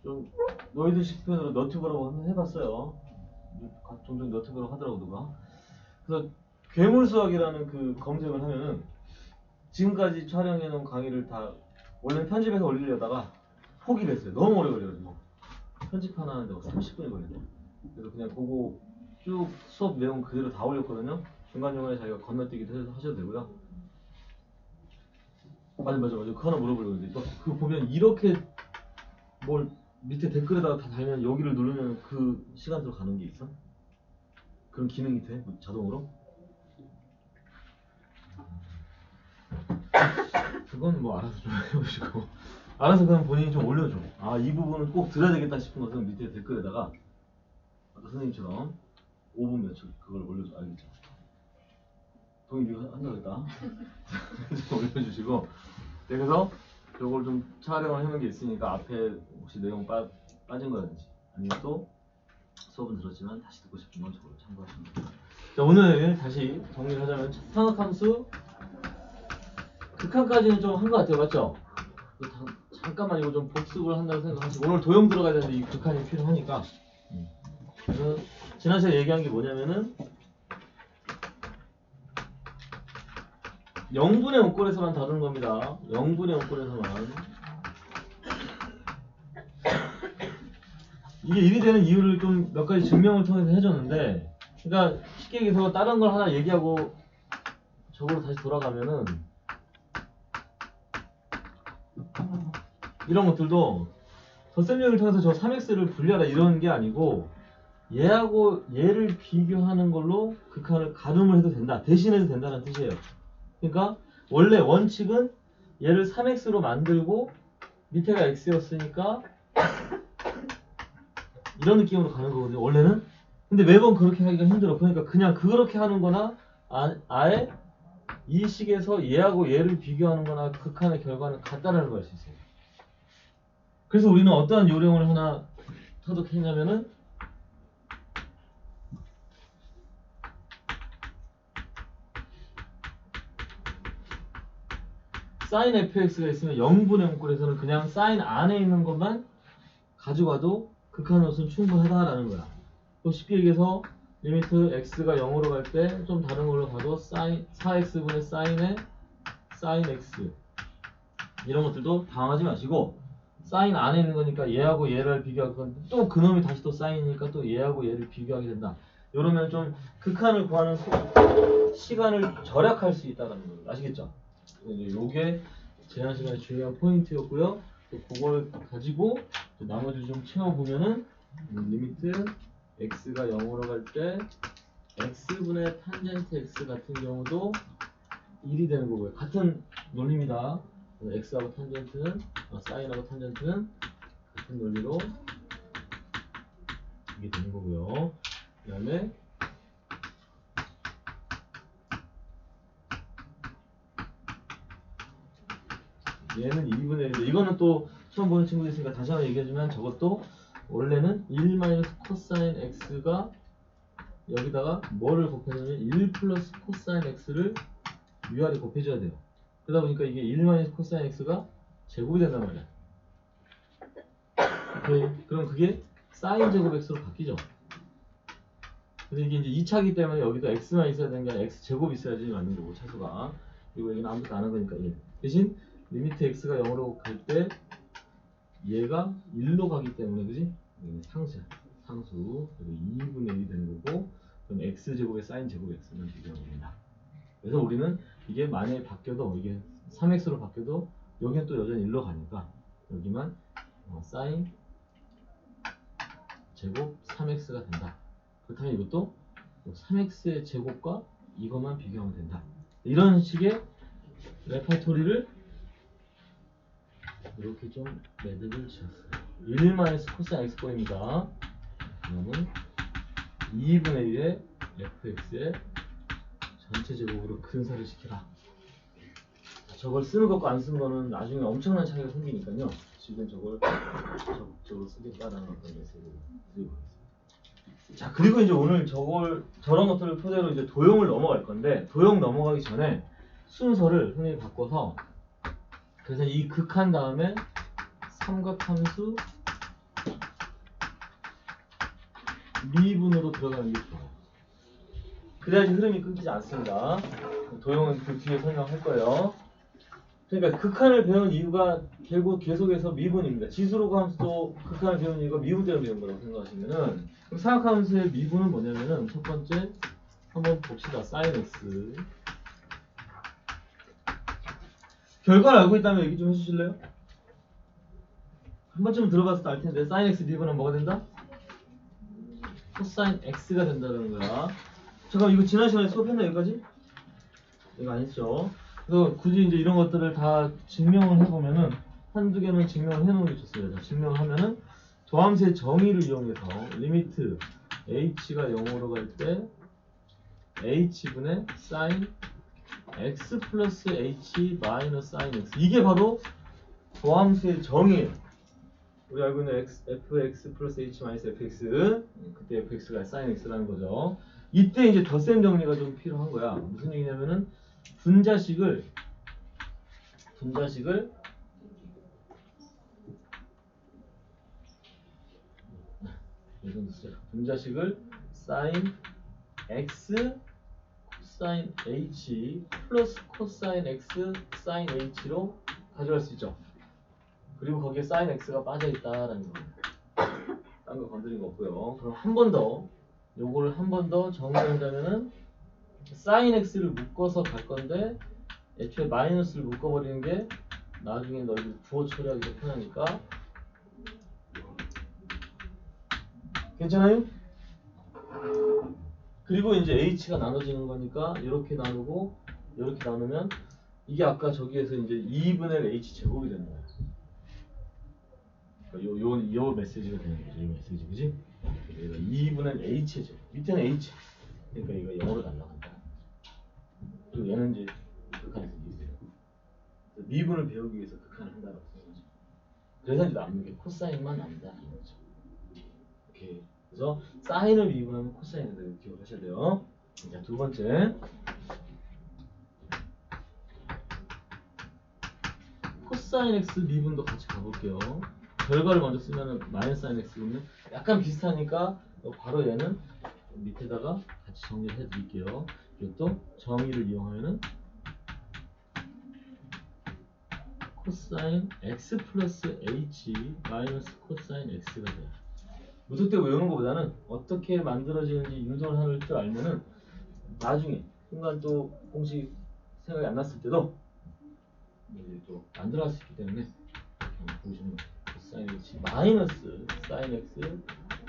좀 너희들식 표현으로 너튜브라고 한번 해봤어요. 종종 너튜브라고 하더라고 누가. 그래서 괴물수학이라는 그 검색을 하면은 지금까지 촬영해놓은 강의를 다 원래는 편집해서 올리려다가 포기를 했어요. 너무 오래 걸려가지고 편집 하나 하는데 30분이 걸렸대. 그래서 그냥 그거 쭉 수업 내용 그대로 다 올렸거든요. 중간중간에 자기가 건너뛰기도 해서 하셔도 되고요. 맞아. 그거 하나 물어보려고 했는데 그거 보면 이렇게 뭘 밑에 댓글에다가 다 달면 여기를 누르면 그 시간대로 가는 게 있어? 그런 기능이 돼? 자동으로? 그건 뭐 알아서 좀 해보시고 알아서 그냥 본인이 좀 올려줘. 아, 이 부분은 꼭 들어야 되겠다 싶은 것은 밑에 댓글에다가 아까 선생님처럼 5분 몇 초 그걸 올려줘. 알겠죠? 동의 네가 한다고 했다. 좀 올려주시고 그래서 저걸 좀 촬영을 해놓은 게 있으니까 앞에 혹시 내용 빠진 거라든지 아니면 또 수업은 들었지만 다시 듣고 싶은 건 저걸 참고하시면 됩니다. 자, 오늘 다시 정리를 하자면 산업함수 극한까지는 좀 한 것 같아요. 맞죠? 잠깐만 이거 좀 복습을 한다고 생각하시고 오늘 도형 들어가야 되는데 이 극한이 필요하니까 그래서 지난 시간에 얘기한 게 뭐냐면은 0분의 원꼴에서만 다루는 겁니다. 0분의 원꼴에서만 이게 1이 되는 이유를 좀 몇 가지 증명을 통해서 해줬는데 그러니까 쉽게 얘기해서 다른 걸 하나 얘기하고 저거로 다시 돌아가면은 이런 것들도 덧셈 얘기를 통해서 저 3x를 분리하라 이런 게 아니고 얘하고 얘를 비교하는 걸로 극한을 가름을 해도 된다. 대신해도 된다는 뜻이에요. 그러니까 원래 원칙은 얘를 3x로 만들고 밑에가 x였으니까 이런 느낌으로 가는 거거든요. 원래는. 근데 매번 그렇게 하기가 힘들어. 그러니까 그냥 그렇게 하는 거나 아예 이 식에서 얘하고 얘를 비교하는 거나 극한의 결과는 같다라는 걸 알 수 있어요. 그래서 우리는 어떠한 요령을 하나 터득했냐면은 sin fx가 있으면 0분의 원꼴에서는 그냥 sin 안에 있는 것만 가져가도 극한으로서는 충분하다라는 거야. 또 쉽게 얘기해서 리미트 x가 0으로 갈 때 좀 다른 걸로 가도 sin 4x분의 sin의 sin x 이런 것들도 당하지 마시고 sin 안에 있는 거니까 얘하고 얘를 비교할 건 또 그놈이 다시 또 sin이니까 또 얘하고 얘를 비교하게 된다. 이러면 좀 극한을 구하는 시간을 절약할 수 있다는 거 아시겠죠? 요게 지난 시간에 중요한 포인트였고요. 또 그걸 가지고 또 나머지 좀 채워보면은 리미트 x가 0으로 갈 때 x분의 탄젠트 x 같은 경우도 1이 되는 거고요. 같은 논리입니다. x하고 탄젠트는 사인하고 탄젠트는 같은 논리로 이게 되는 거고요. 그 다음에 얘는 2분의 1. 이거는 또 처음 보는 친구들 있으니까 다시 한번 얘기해주면 저것도 원래는 1 코사인 x가 여기다가 뭐를 곱해주면 1 플러스 코사인 x를 위아래 곱해줘야 돼요. 그러다 보니까 이게 1 코사인 x가 제곱이 된단 말이야. 오케이. 그럼 그게 사인 제곱 x로 바뀌죠. 근데 이게 이제 2차기 때문에 여기도 x만 있어야 되는 게 아니라 x 제곱이 있어야지 맞는 거고 차수가. 그리고 여기는 아무것도 안 한 거니까 1. 대신 리미트 x가 0으로 갈 때 얘가 1로 가기 때문에 그지? 상수야. 상수. 그리고 2분의 1이 되는 거고 그럼 x제곱에 사인 제곱 x는 비교하면 된다. 그래서 우리는 이게 만약에 바뀌어도 이게 3x로 바뀌어도 여기는 또 여전히 1로 가니까 여기만 사인 제곱 3x가 된다. 그렇다면 이것도 3x의 제곱과 이것만 비교하면 된다. 이런 식의 레파토리를 이렇게 좀 매듭을 지었어요. 1 코사인 x꼴입니다. 그러면 2분의 1의 fx의 전체 제곱으로 근사를 시켜라. 저걸 쓰는 것과 안 쓰는 거는 나중에 엄청난 차이가 생기니까요. 지금 저걸 적극적으로 쓰겠다라는 어떤 메시지를 드리고 있습니다. 자, 그리고 이제 오늘 저런 것들을 토대로 이제 도형을 넘어갈 건데 도형 넘어가기 전에 순서를 선생님이 바꿔서 그래서 이 극한 다음에 삼각함수 미분으로 들어가는 게 좋아요. 그래야지 흐름이 끊기지 않습니다. 도형은 그 뒤에 설명할 거예요. 그러니까 극한을 배운 이유가 결국 계속해서 미분입니다. 지수로그 함수도 극한을 배운 이유가 미분 때문에 배운 거라고 생각하시면은, 그럼 삼각함수의 미분은 뭐냐면은, 첫 번째 한번 봅시다. sin x. 결과를 알고 있다면 얘기 좀 해주실래요? 한 번쯤 들어봤을 때 알 텐데, sin x 미분은 뭐가 된다? 코사인 x가 된다는 거야. 잠깐 이거 지난 시간에 수업했나 여기까지? 이거 안 했죠. 그래서 굳이 이제 이런 것들을 다 증명을 해보면은 한두 개는 증명을 해놓은 게 좋습니다. 자, 증명을 하면은 도함수의 정의를 이용해서 리미트 h가 0으로 갈 때 h분의 sin x 플러스 h 마이너스 sin x, 이게 바로 도함수의 정의예요. 우리 알고 있는 fx 플러스 h 마이너스 fx, 그때 fx가 sin x라는 거죠. 이때 이제 덧셈 정리가 좀 필요한 거야. 무슨 얘기냐면은 분자식을 sin x 코사인 h 플러스 코사인 x sin h로 가져갈 수 있죠. 그리고 거기에 sin x가 빠져 있다라는 거예요. 딴 거 건드린 거 없고요. 그럼 한 번 더, 요거를 한 번 더 정리한다면은 sin x를 묶어서 갈 건데, 애초에 마이너스를 묶어버리는 게 나중에 너희들 부호 처리하기 더 편하니까. 괜찮아요? 그리고 이제 h가 나눠지는 거니까 이렇게 나누고 이렇게 나누면 이게 아까 저기에서 이제 2분의 h 제곱이 되는 거야. 요 메시지가 되는 거죠. 이 메시지, 그지? 얘가 2분의 h 제곱, 밑에는 h, 그러니까 이거 0으로 날라간다. 그리고 얘는 이제 극한에서 미분이에요. 미분을 배우기 위해서 극한을 한다고 생각하죠. 그래서 이제 남는 게 코사인만 남는다 이 거죠. 오케이. 그래서 사인을 미분하면 코사인을 된다, 기억하셔야 돼요. 자, 두 번째 코사인 x 미분도 같이 가볼게요. 결과를 먼저 쓰면은 마이너스 sin x는 약간 비슷하니까 바로 얘는 밑에다가 같이 정리를 해드릴게요. 이것도 정의를 이용하면은 코사인 x 플러스 h 마이너스 코사인 x가 돼요. 무턱대 외우는 것보다는 어떻게 만들어지는지 유도를 할 줄 알면은 나중에 순간 또 공식 생각이 안 났을 때도 이제 또 만들어갈 수 있기 때문에 보시면 코사인 h 마이너스 사인 x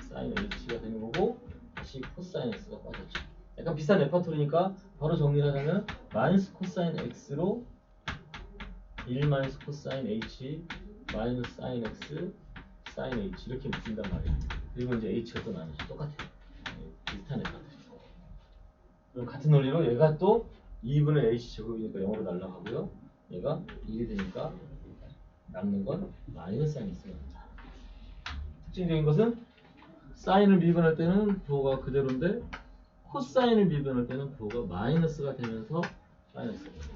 사인 h가 되는 거고, 다시 코사인 x가 빠졌죠. 약간 비슷한 레파토리니까 바로 정리를 하자면 마이너스 코사인 x로 1 마이너스 코사인 h 마이너스 사인 x 사인 h 이렇게 묶인단 말이에요. 그리고 이제 h가 또 나누죠. 똑같아요. 비슷한 레파토리. 그럼 같은 논리로 얘가 또 2분의 h 제곱이니까 0으로 날라가고요. 얘가 1이 되니까 남는 건 마이너스 사인 x가 된다. 특징적인 것은 사인을 미분할 때는 부호가 그대로인데 코사인을 미분할 때는 부호가 마이너스가 되면서 마이너스가 됩니다.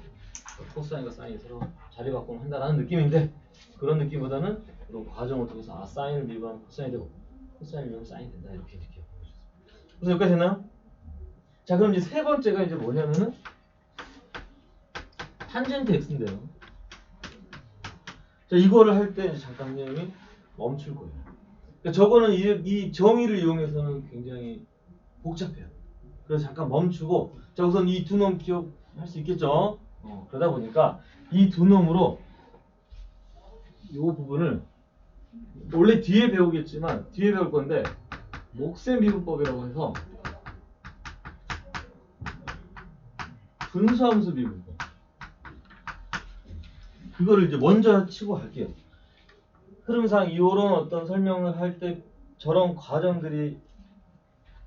코사인과 사인이 서로 자리 바꾸면 한다는 느낌인데, 그런 느낌보다는 이런 과정을 통해서 사인을 미분하면 코사인이 되고 코사인을 미분하면 사인이 된다, 이렇게 기억해 보셨습니다. 그래서 여기까지 됐나요? 자, 그럼 이제 세 번째가 이제 뭐냐면은 탄젠트 x인데요. 자, 이거를 할 때 잠깐 선생님이 멈출 거예요. 그러니까 저거는 이 정의를 이용해서는 굉장히 복잡해요. 그래서 잠깐 멈추고, 자, 우선 이 두 놈 기억할 수 있겠죠? 그러다 보니까 이 두 놈으로 이 부분을 원래 뒤에 배우겠지만 뒤에 배울 건데 목셈 미분법이라고 해서 분수함수 미분법, 그거를 이제 먼저 치고 갈게요. 흐름상 이런 어떤 설명을 할 때 저런 과정들이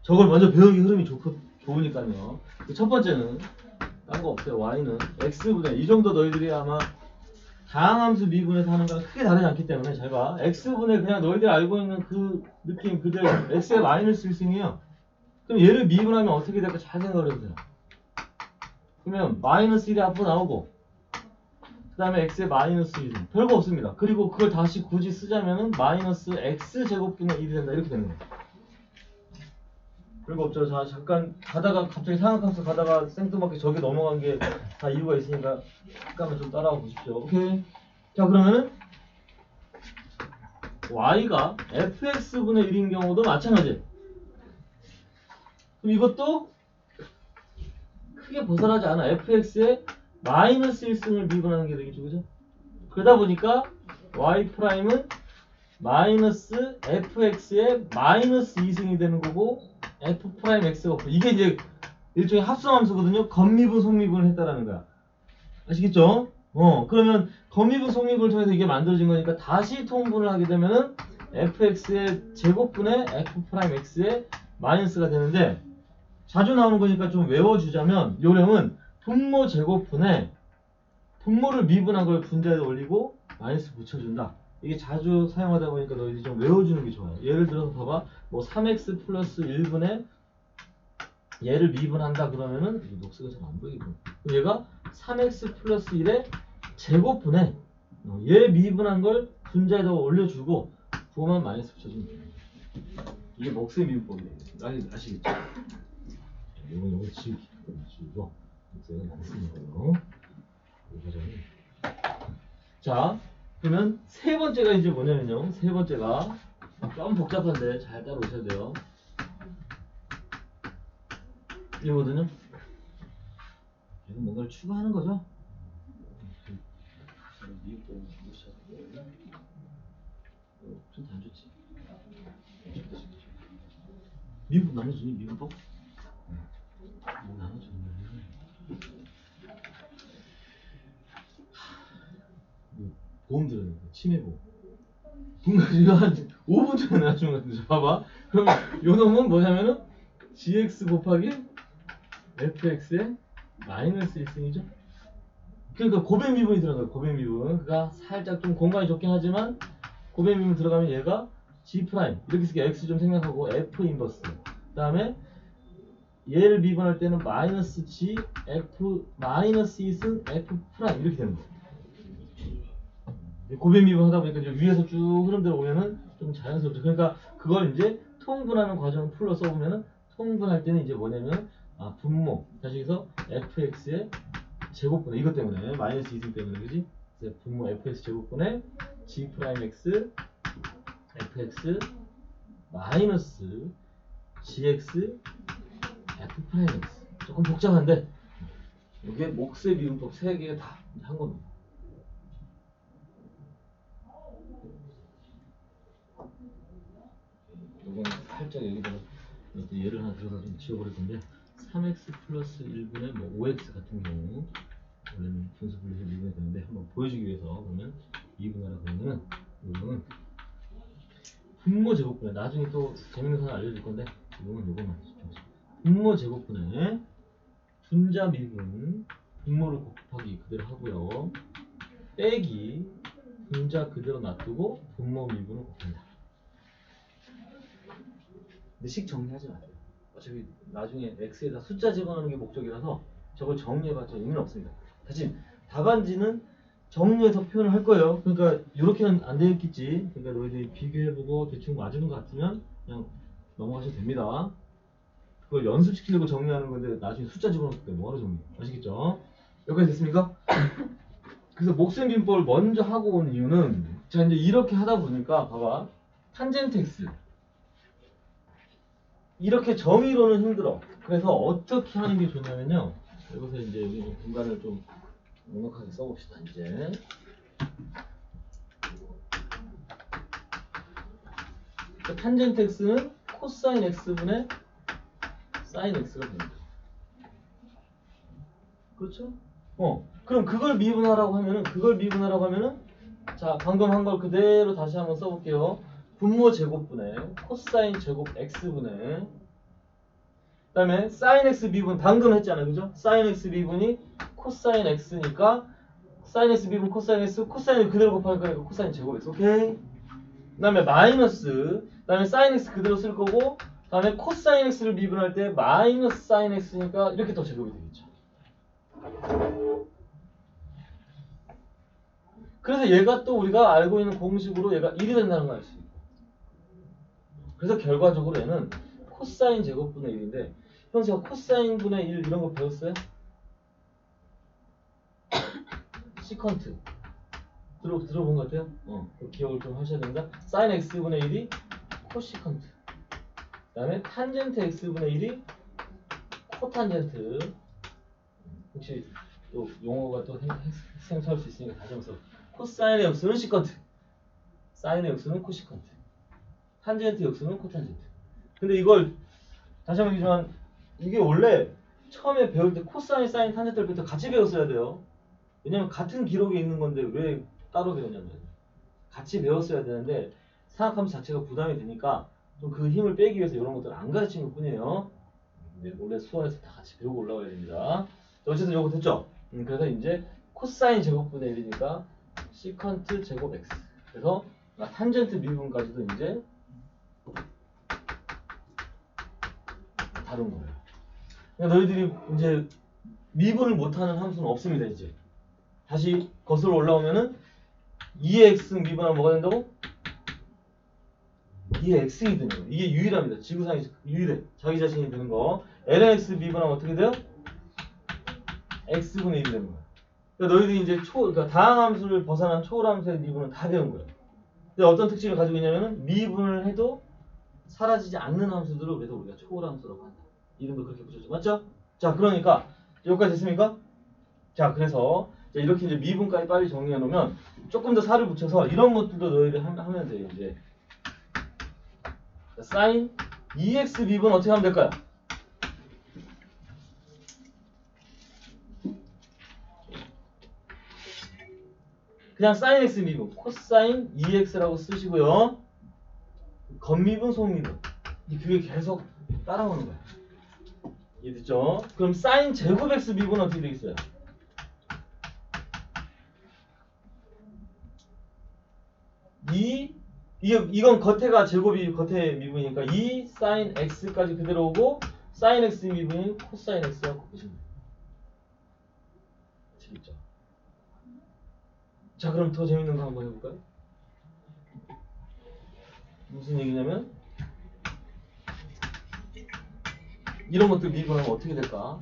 저걸 먼저 배우기 흐름이 좋으니까요. 첫 번째는 딴 거 없어요. y는 x분의, 이 정도 너희들이 아마 다항함수 미분에서 하는 거랑 크게 다르지 않기 때문에 잘 봐. x분의 그냥 너희들이 알고 있는 그 느낌 그대로 x의 마이너스 1승이에요. 그럼 얘를 미분하면 어떻게 될까 잘 생각을 해보세요. 그러면 마이너스 1이 앞으로 나오고, 그 다음에 x의 마이너스 2승. 별거 없습니다. 그리고 그걸 다시 굳이 쓰자면은 마이너스 x 제곱분의 1이 된다. 이렇게 되는 거예요. 별거 없죠. 자, 잠깐 가다가 갑자기 상악함수 가다가 생뚱맞게 저기 넘어간 게 다 이유가 있으니까 잠깐만 좀 따라와 보십시오. 오케이. 자, 그러면은 y가 fx분의 1인 경우도 마찬가지. 그럼 이것도 크게 벗어나지 않아. fx의 마이너스 1승을 미분하는 게 되겠죠. 그죠? 그러다 보니까 y'은 마이너스 fx의 마이너스 2승이 되는 거고 f'x가 없고 이게 이제 일종의 합성함수거든요. 겉미분 속미분을 했다라는 거야. 아시겠죠? 그러면 겉미분 속미분을 통해서 이게 만들어진 거니까 다시 통분을 하게 되면은 fx의 제곱분의 f'x의 마이너스가 되는데 자주 나오는 거니까 좀 외워주자면 요령은 분모 제곱분에 분모를 미분한 걸 분자에 올리고 마이너스 붙여준다. 이게 자주 사용하다 보니까 너희들이 좀 외워주는 게 좋아요. 예를 들어서 봐봐. 뭐 3x 플러스 1분의 얘를 미분한다 그러면은 이 녹색은 잘 안 보이겠군. 그럼 얘가 3x 플러스 1의 제곱분에 얘 미분한 걸 분자에다가 올려주고 부호만 마이너스 붙여주면 돼요. 이게 목세 미분법이에요. 아시겠죠? 이거 지우고 목세는 안 쓰는 거예요. 자, 그러면 세 번째가 이제 뭐냐면요. 세 번째가 좀 복잡한데 잘 따라오셔야 돼요. 이거거든요. 얘는 뭔가를 추가하는 거죠. 좀 단조지. 미분 나눠주니 미분법? 뭐 나눠주니? 보험 들어요. 치매보험. 이거 한 5분 전에 나눠준 것 같은데. 봐봐. 그럼 요 놈은 뭐냐면은 gx 곱하기 fx의 마이너스 1승이죠. 그러니까 고배 미분이 들어가요. 고배 미분. 그러니까 살짝 좀 공간이 좁긴 하지만 고배 미분 들어가면 얘가 g 프라임 이렇게 쓰게 x 좀 생략하고 f 인버스. 그다음에 얘를 미분할 때는 마이너스 g f 마이너스 2승 f 프라임 이렇게 되는 거예요. 고배 미분 하다 보니까 이제 위에서 쭉 흐름대로 오면은 좀 자연스럽죠. 그러니까 그걸 이제 통분하는 과정을 풀로 써보면은 통분할 때는 이제 뭐냐면 분모 다시 해서 fx의 제곱분의 이것 때문에 마이너스 2승 때문에 그지? 그래서 분모 fx 제곱분의 g 프라임 x fx 마이너스 gx f 프라임 x 조금 복잡한데 이게 목세 미분법 3개 다 한 겁니다. 이건 살짝 여기다가 예를 하나 들어서 좀 지워버릴 건데 3x 플러스 1분의 뭐 5x 같은 경우 원래는 분수 분리해서 미분이 되는데 한번 보여주기 위해서 그러면 미분하라 그러면은 이거는 분모 제곱분에 나중에 또 재밌는 사람 알려줄 건데 이거는 요거만 분모 제곱분에 분자 미분 분모를 곱하기 그대로 하고요 빼기 분자 그대로 놔두고 분모 미분을 곱한다. 근데 식 정리하지 마세요. 어차피 나중에 x에다 숫자 집어넣는 게 목적이라서 저걸 정리해봤자 의미는 없습니다. 대신 답안지는 정리해서 표현을 할 거예요. 그러니까 이렇게는 안 되겠지. 그러니까 너희들이 비교해보고 대충 맞는 것 같으면 그냥 넘어가셔도 됩니다. 그걸 연습시키려고 정리하는 건데 나중에 숫자 집어넣을 때 뭐하러 정리해. 아시겠죠? 여기까지 됐습니까? 그래서 목셈빈법을 먼저 하고 온 이유는 자 이제 이렇게 하다 보니까 봐봐 탄젠트 x 이렇게 정의로는 힘들어. 그래서 어떻게 하는 게 좋냐면요. 여기서 이제 여기 공간을 좀 넉넉하게 써봅시다. 이제 탄젠트 x는 코사인 x분의 사인 x가 됩니다. 그렇죠? 그럼 그걸 미분하라고 하면은 자 방금 한 걸 그대로 다시 한번 써볼게요. 분모 제곱분의 코사인 제곱 x분의 그 다음에 사인 x 미분 방금 했잖아요. 그죠? 사인 x 미분이 코사인 x니까 사인 x 미분 코사인 x 코사인 그대로 곱할 거니까 코사인 제곱 x 오케이? 그 다음에 마이너스 그 다음에 사인 x 그대로 쓸 거고 그 다음에 코사인 x를 미분할 때 마이너스 사인 x니까 이렇게 더 제곱이 되겠죠. 그래서 얘가 또 우리가 알고 있는 공식으로 얘가 1이 된다는 걸 알 수 있고. 그래서 결과적으로 얘는 코사인 제곱분의 1인데 형제가 코사인 분의 1 이런 거 배웠어요? 시컨트 들어본 것 같아요? 그 기억을 좀 하셔야 됩니다. 사인 x분의 1이 코시컨트, 그 다음에 탄젠트 x분의 1이 코탄젠트. 혹시 또 용어가 또 생소할 수 있으니까 다시 한번 써. 코사인의 역수는 시컨트, 사인의 역수는 코시컨트, 탄젠트 역수는 코탄젠트. 근데 이걸 다시 한번 얘기지만 이게 원래 처음에 배울 때 코사인, 사인, 탄젠트를 같이 배웠어야 돼요. 왜냐면 같은 기록에 있는 건데 왜 따로 배우냐면 같이 배웠어야 되는데 생각하면서 자체가 부담이 되니까 좀 그 힘을 빼기 위해서 이런 것들을 안 가르친 것 뿐이에요. 근데 원래 수원에서 다 같이 배우고 올라가야 됩니다. 어쨌든 요거 됐죠? 그래서 이제 코사인 제곱분의 1이니까 시컨트 제곱 x. 그래서 탄젠트 미분까지도 이제 다른 거예요. 그러니까 너희들이 이제 미분을 못하는 함수는 없습니다. 이제 다시 거슬러 올라오면은 2x 미분하면 뭐가 된다고? 2x이 되는 거예요. 이게 유일합니다. 지구상에 유일해. 자기 자신이 되는 거. lnx 미분하면 어떻게 돼요? x분의 1이 되는 거예요. 그러니까 너희들이 이제 그러니까 다항함수를 벗어난 초월함수의 미분은 다 배운 거예요. 근데 어떤 특징을 가지고 있냐면은 미분을 해도 사라지지 않는 함수들을 그래서 우리가 초월함수라고 한다. 이름도 그렇게 붙였죠. 맞죠? 자, 그러니까 여기까지 됐습니까? 자, 그래서 이렇게 이제 미분까지 빨리 정리해 놓으면 조금 더 살을 붙여서 이런 것들도 너희들 하면 돼요. 이제 사인 2x 미분 어떻게 하면 될까요? 그냥 사인 x 미분 코사인 2x라고 쓰시고요. 겉미분 속미분 그게 계속 따라오는 거야. 이해됐죠? 그럼 사인 제곱 x 미분은 어떻게 되겠어요? 이건 겉에가 제곱이 겉에 미분이니까 2 사인 x까지 그대로 오고 사인 x 미분인 코사인 x라고 보시면 돼요. 재밌죠? 자, 그럼 더 재밌는 거 한번 해볼까요? 무슨 얘기냐면 이런 것들 미분하면 어떻게 될까?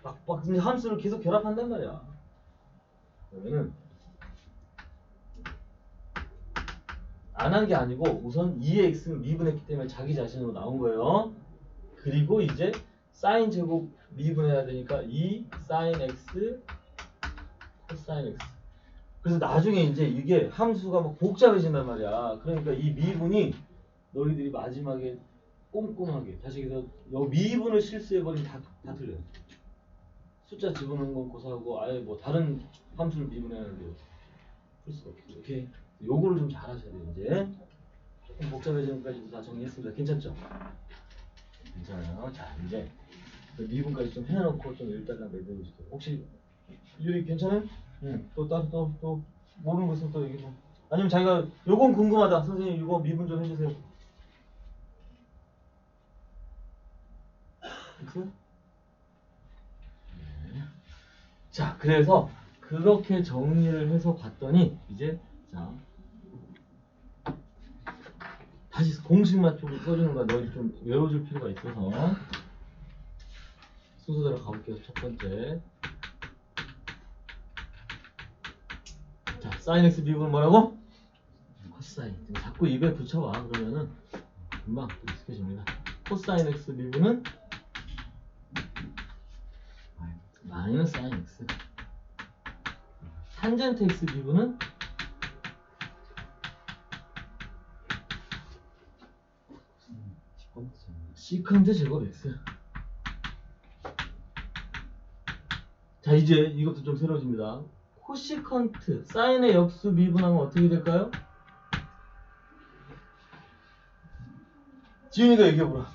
막 함수를 계속 결합한단 말이야. 그러면은 안 한 게 아니고 우선 2의 x를 미분했기 때문에 자기 자신으로 나온 거예요. 그리고 이제 사인 제곱 미분해야 되니까 2 사인 x 코사인 x. 그래서 나중에 이제 이게 함수가 막 복잡해진단 말이야. 그러니까 이 미분이 너희들이 마지막에 꼼꼼하게 다시 그래서 요 미분을 실수해버리면 다 틀려요. 숫자 집어넣는 건 고사하고 아예 뭐 다른 함수를 미분해야하는데 풀 수가 없죠. 이렇게 요거를 좀 잘하셔야 돼요. 이제 조금 복잡해지는 것까지 다 정리했습니다. 괜찮죠? 괜찮아요. 자, 이제 미분까지 좀 해놓고 좀 일단은 내려주세요. 혹시 유리 괜찮아요? 응. 또 모르는 거 있으면 또 얘기 좀. 아니면 자기가 요건 궁금하다. 선생님 이거 미분 좀 해주세요. 됐어요? 네. 자, 그래서 그렇게 정리를 해서 봤더니 이제 자 다시 공식만 좀 써주는 거야. 너희 좀 외워줄 필요가 있어서 순서대로 가볼게요. 첫 번째. 자, 사인 x 미분 뭐라고? 코사인. 자꾸 입에 붙여와. 그러면은 금방 익숙해집니다. 코사인 x 미분은 마이너스 사인 x. 탄젠트 x 미분은 시컨트 제곱 x. 자, 이제 이것도 좀 새로워집니다. 코시컨트 사인의 역수 미분하면 어떻게 될까요? 지훈이가 얘기해보라.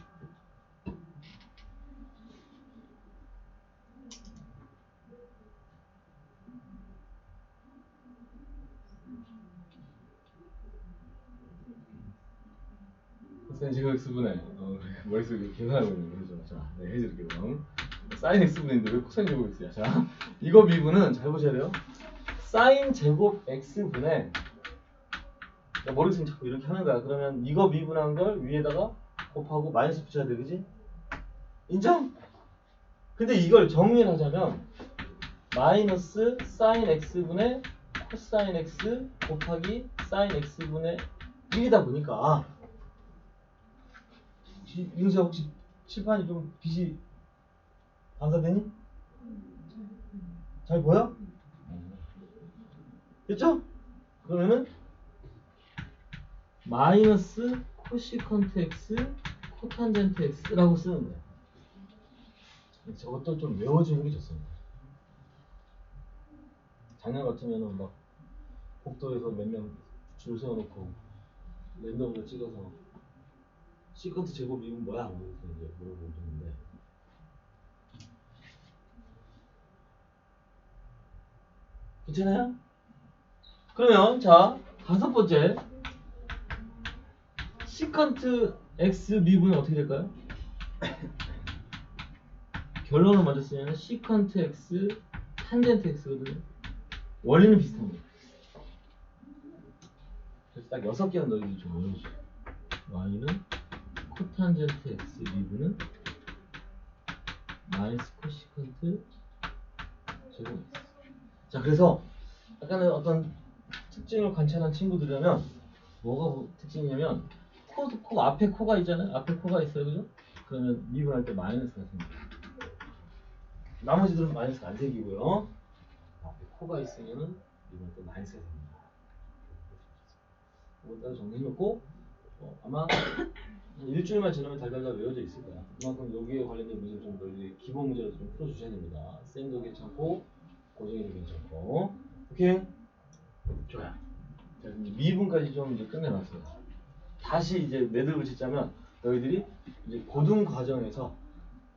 코사인 제곱 x분의 머릿속에 계산하고 있는 거죠. 자, 네, 해드릴게요. 사인 x분인데 왜 코사인 제곱 x야? 자, 이거 미분은 잘 보셔야 돼요. 사인 제곱 x분의 모르겠으면 자꾸 이렇게 하는 거야. 그러면 이거 미분한 걸 위에다가 곱하고 마이너스 붙여야 돼, 그지? 인정? 근데 이걸 정리를 하자면 마이너스 사인 x분의 코사인 x 곱하기 사인 x분의 1이다 보니까 윤수야 혹시 칠판이 좀 빛이 반사되니? 잘 보여? 됐죠? 그러면은 마이너스 코시컨트 x 코탄젠트 x라고 쓰는 거야. 저것도 좀 외워주는 게 좋습니다. 작년 같으면은 막 복도에서 몇 명 줄 세워놓고 랜덤으로 찍어서 시컨트 제곱 이건 뭐야? 뭐 이제 물어보는데 괜찮아요? 그러면 자 다섯 번째 시컨트 x 미분은 어떻게 될까요? 결론을 먼저 쓰면 시컨트 x 탄젠트 x거든요. 원리는 비슷합니다. 그래서 딱 6개는 너희들이 좀 외워주세요. y는 코탄젠트 x 미분은 마이너스 코시컨트 제곱 x. 자, 그래서 약간의 어떤 특징을 관찰한 친구들이라면 뭐가 특징이냐면 코 앞에 코가 있잖아요. 앞에 코가 있어요, 그죠? 그러면 미분할 때 마이너스가 생겨요. 나머지들은 마이너스가 안 생기고요. 앞에 코가 있으면은 미분할 때 마이너스가 생깁니다. 이걸 정리해놓고 아마 일주일만 지나면 달달달 외워져 있을 거야. 그만큼 여기에 관련된 문제를 좀 널리 기본 문제로 좀 풀어주셔야 됩니다. 쌤도 괜찮고 고정이도 괜찮고. 오케이? 좋아요. 자, 이제 미분까지 좀 이제 끝내놨어요. 다시 이제 매듭을 짓자면 너희들이 이제 고등 과정에서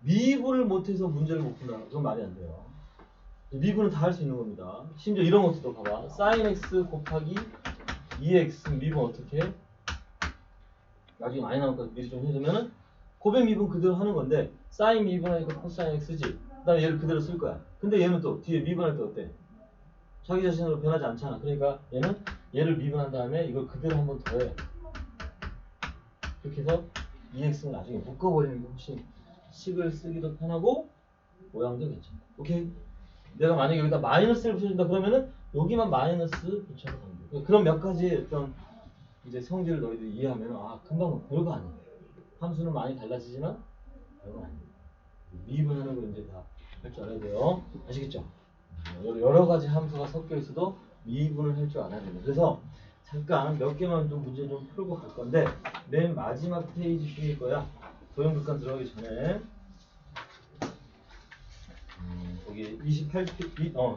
미분을 못해서 문제를 못 푼다. 그건 말이 안 돼요. 미분은 다 할 수 있는 겁니다. 심지어 이런 것도 봐봐. sin x 곱하기 2x 미분 어떻게 해? 나중에 많이 나올까 미리 좀 해두면은 고백 미분 그대로 하는 건데 sin 미분하니까 코사인 x지. 그 다음에 얘를 그대로 쓸 거야. 근데 얘는 또 뒤에 미분할 때 어때? 자기 자신으로 변하지 않잖아. 그러니까 얘를 미분한 다음에 이걸 그대로 한 번 더 해. 그렇게 해서 2x는 나중에 묶어버리는 게 훨씬 식을 쓰기도 편하고 모양도 괜찮아. 오케이? 내가 만약에 여기다 마이너스를 붙여준다 그러면은 여기만 마이너스 붙여서 가면 돼. 그런 몇 가지 어떤 이제 성질을 너희들이 이해하면 아 금방 별거 아니야. 함수는 많이 달라지지만 별거 아니야. 미분하는 거 이제 다 할 줄 알아야 돼요. 아시겠죠? 여러 가지 함수가 섞여 있어도 미분을 할 줄 알아야 됩니다. 그래서 잠깐 몇 개만 좀 문제 좀 풀고 갈 건데 맨 마지막 페이지 중일 거야. 도형극한 들어가기 전에 거기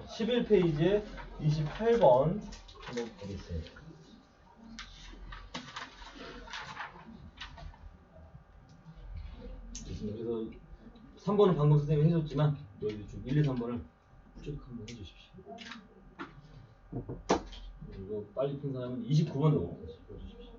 11페이지에 28번 한번 보겠습니다. 그래서 3번은 방금 선생님이 해줬지만 여기 좀 1, 2, 3번을 쭉 한번 해주십시오. 이거 빨리 푼 사람은 29번으로 보여주십시오.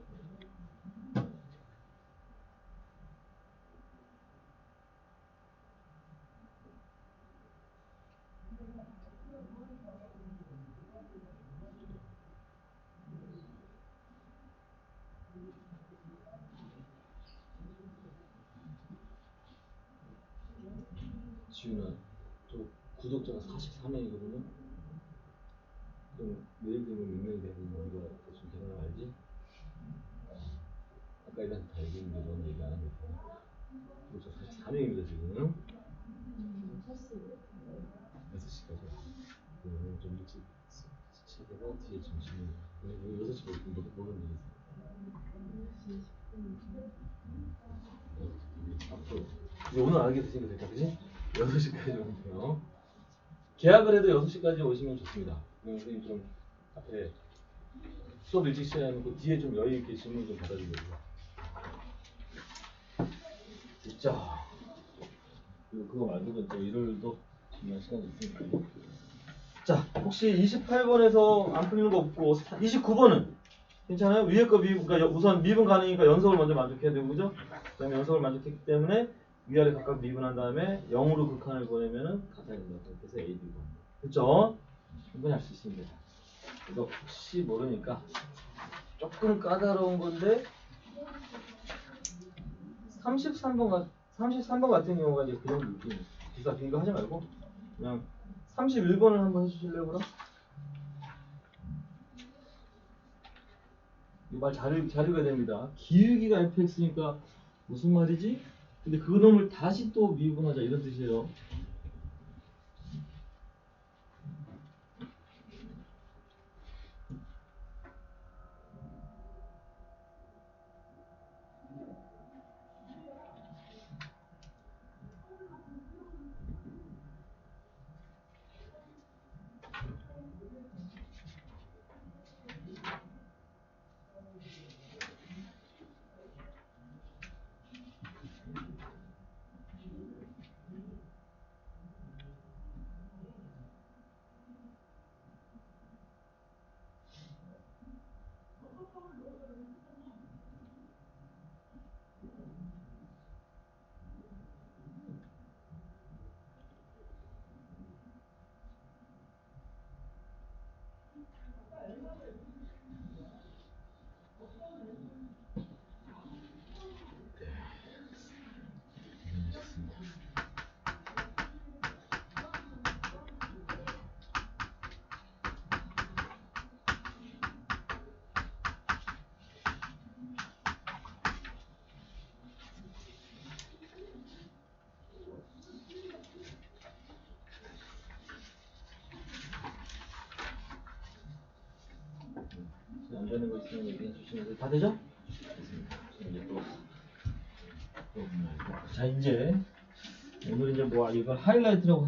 지훈아, 저 구독자가 44명이거든요. 그럼 내일 되면 몇 명이 되는 거 우리가 대충 계산을 알지? 아까 일단 다 얘기했는데 넌 얘기 안 한 거야. 구독자 44명입니다 지금. 6시까지. 오늘 좀 일찍 시작해서 뒤에 점심을 6시 먹으면 되겠어. 앞으로 이제 오늘 알게 되시니까 됐다, 그지? 6시까지 오면 돼요. 계약을 해도 6시까지 오시면 좋습니다. 선생님 좀 앞에 수업 일찍 시작해놓고 뒤에 좀 여유있게 질문 좀 받아주려고요. 진짜 그거 말고도 또 일요일도 중요한 시간이 있으니까요. 자, 혹시 28번에서 안 풀리는 거 없고 29번은 괜찮아요? 위에 거 미분, 그러니까 우선 미분 가능이니까 연속을 먼저 만족해야 되고, 그죠? 그 다음에 연속을 만족했기 때문에 위아래 각각 미분한 다음에 0으로 극한을 보내면은 같아야 된다. 그렇게 해서 A, B 번. 됐죠? 충분히 할 수 있습니다. 이거 혹시 모르니까 조금 까다로운 건데 33번 같은 경우가 이제 그 정도 느낌이에요. 이거 하지 말고 그냥 31번을 한번 해주실래요, 그럼? 이 말 잘 읽어야 됩니다. 기울기가 fx니까 무슨 말이지? 근데 그 놈을 다시 또 미분하자 이런 뜻이에요. 안 되는 거 있으면 얘기해 주시면 다 되죠? 이제 자 이제 오늘 이제 뭐 이걸 하이라이트라고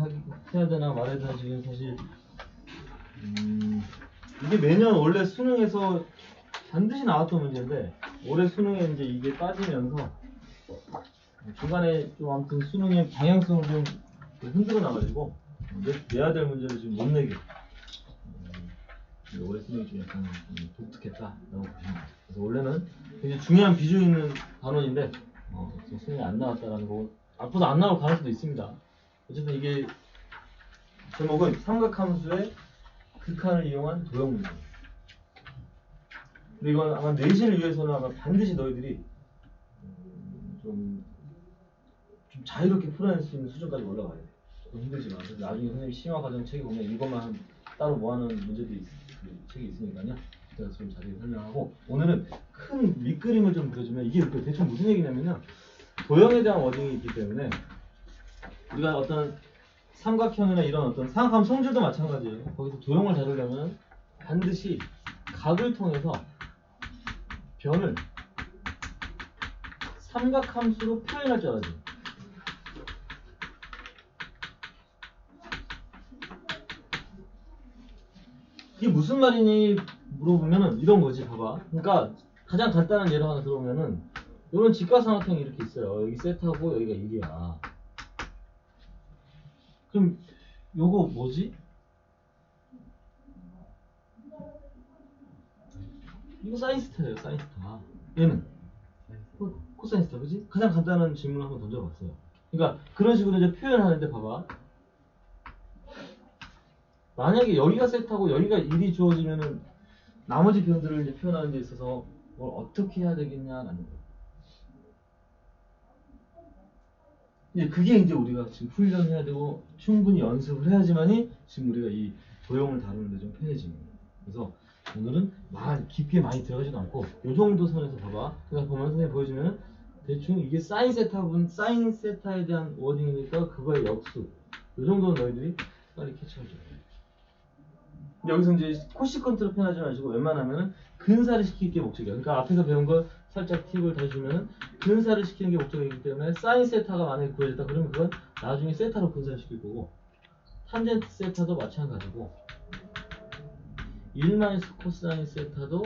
해야 되나 말해야 되나 지금 사실 이게 매년 원래 수능에서 반드시 나왔던 문제인데 올해 수능에 이제 이게 빠지면서 중간에 좀 아무튼 수능의 방향성을 좀 흔들어 놔가지고 내야 될 문제를 지금 못 내게 올해 수능이 좀 약간 독특했다라고 보시면 돼요. 그래서 원래는 굉장히 중요한 비중 있는 단원인데 지금 수능이 안 나왔다라는 거 앞으로 안 나올 가능성도 있습니다. 어쨌든 이게 제목은 삼각함수의 극한을 이용한 도형 문제입니다. 근데 이건 아마 내신을 위해서는 아마 반드시 너희들이 좀 자유롭게 풀어낼 수 있는 수준까지 올라가야 돼. 조금 힘들지만 나중에 선생님 심화 과정 책에 보면 이것만 따로 모아놓은 문제도 그 책이 있으니까요. 제가 좀 자세히 설명하고 오늘은 큰 밑그림을 좀 그려주면 이게 대충 무슨 얘기냐면요. 도형에 대한 워딩이 있기 때문에 우리가 어떤 삼각형이나 이런 어떤 삼각함 성질도 마찬가지예요. 거기서 도형을 다루려면 반드시 각을 통해서 변을 삼각함수로 표현할 줄 알아야지. 이게 무슨 말이니 물어보면은 이런 거지. 봐봐. 그러니까 가장 간단한 예로 하나 들어보면은 이런 직각삼각형이 이렇게 있어요. 여기 세타고 여기가 1이야. 그럼 요거 뭐지? 이거 사인스타예요. 사인스타. 얘는 코사인스타. 그지? 가장 간단한 질문을 한번 던져봤어요. 그러니까 그런 식으로 이제 표현하는데 봐봐. 만약에 여기가 세타고 여기가 1이 주어지면은 나머지 변들을 이제 표현하는 데 있어서 뭘 어떻게 해야 되겠냐라는 거예요. 이제 그게 이제 우리가 지금 훈련해야 되고 충분히 연습을 해야지만이 지금 우리가 이 도형을 다루는데 좀 편해지는 거예요. 그래서 오늘은 깊게 많이 들어가지도 않고 요 정도 선에서 봐봐. 그러니까 보면 선생님 보여주면 대충 이게 사인 세타에 대한 워딩이니까 그거의 역수. 요 정도는 너희들이 빨리 캐치해줘. 여기서 이제 코시컨트로 표현하지 마시고 웬만하면 근사를 시키는 게 목적이야. 그러니까 앞에서 배운 걸 살짝 팁을 다시 주면은 근사를 시키는 게 목적이기 때문에 사인 세타가 만약에 구해졌다 그러면 그건 나중에 세타로 근사를 시킬 거고 탄젠트 세타도 마찬가지고 1 코사인 세타도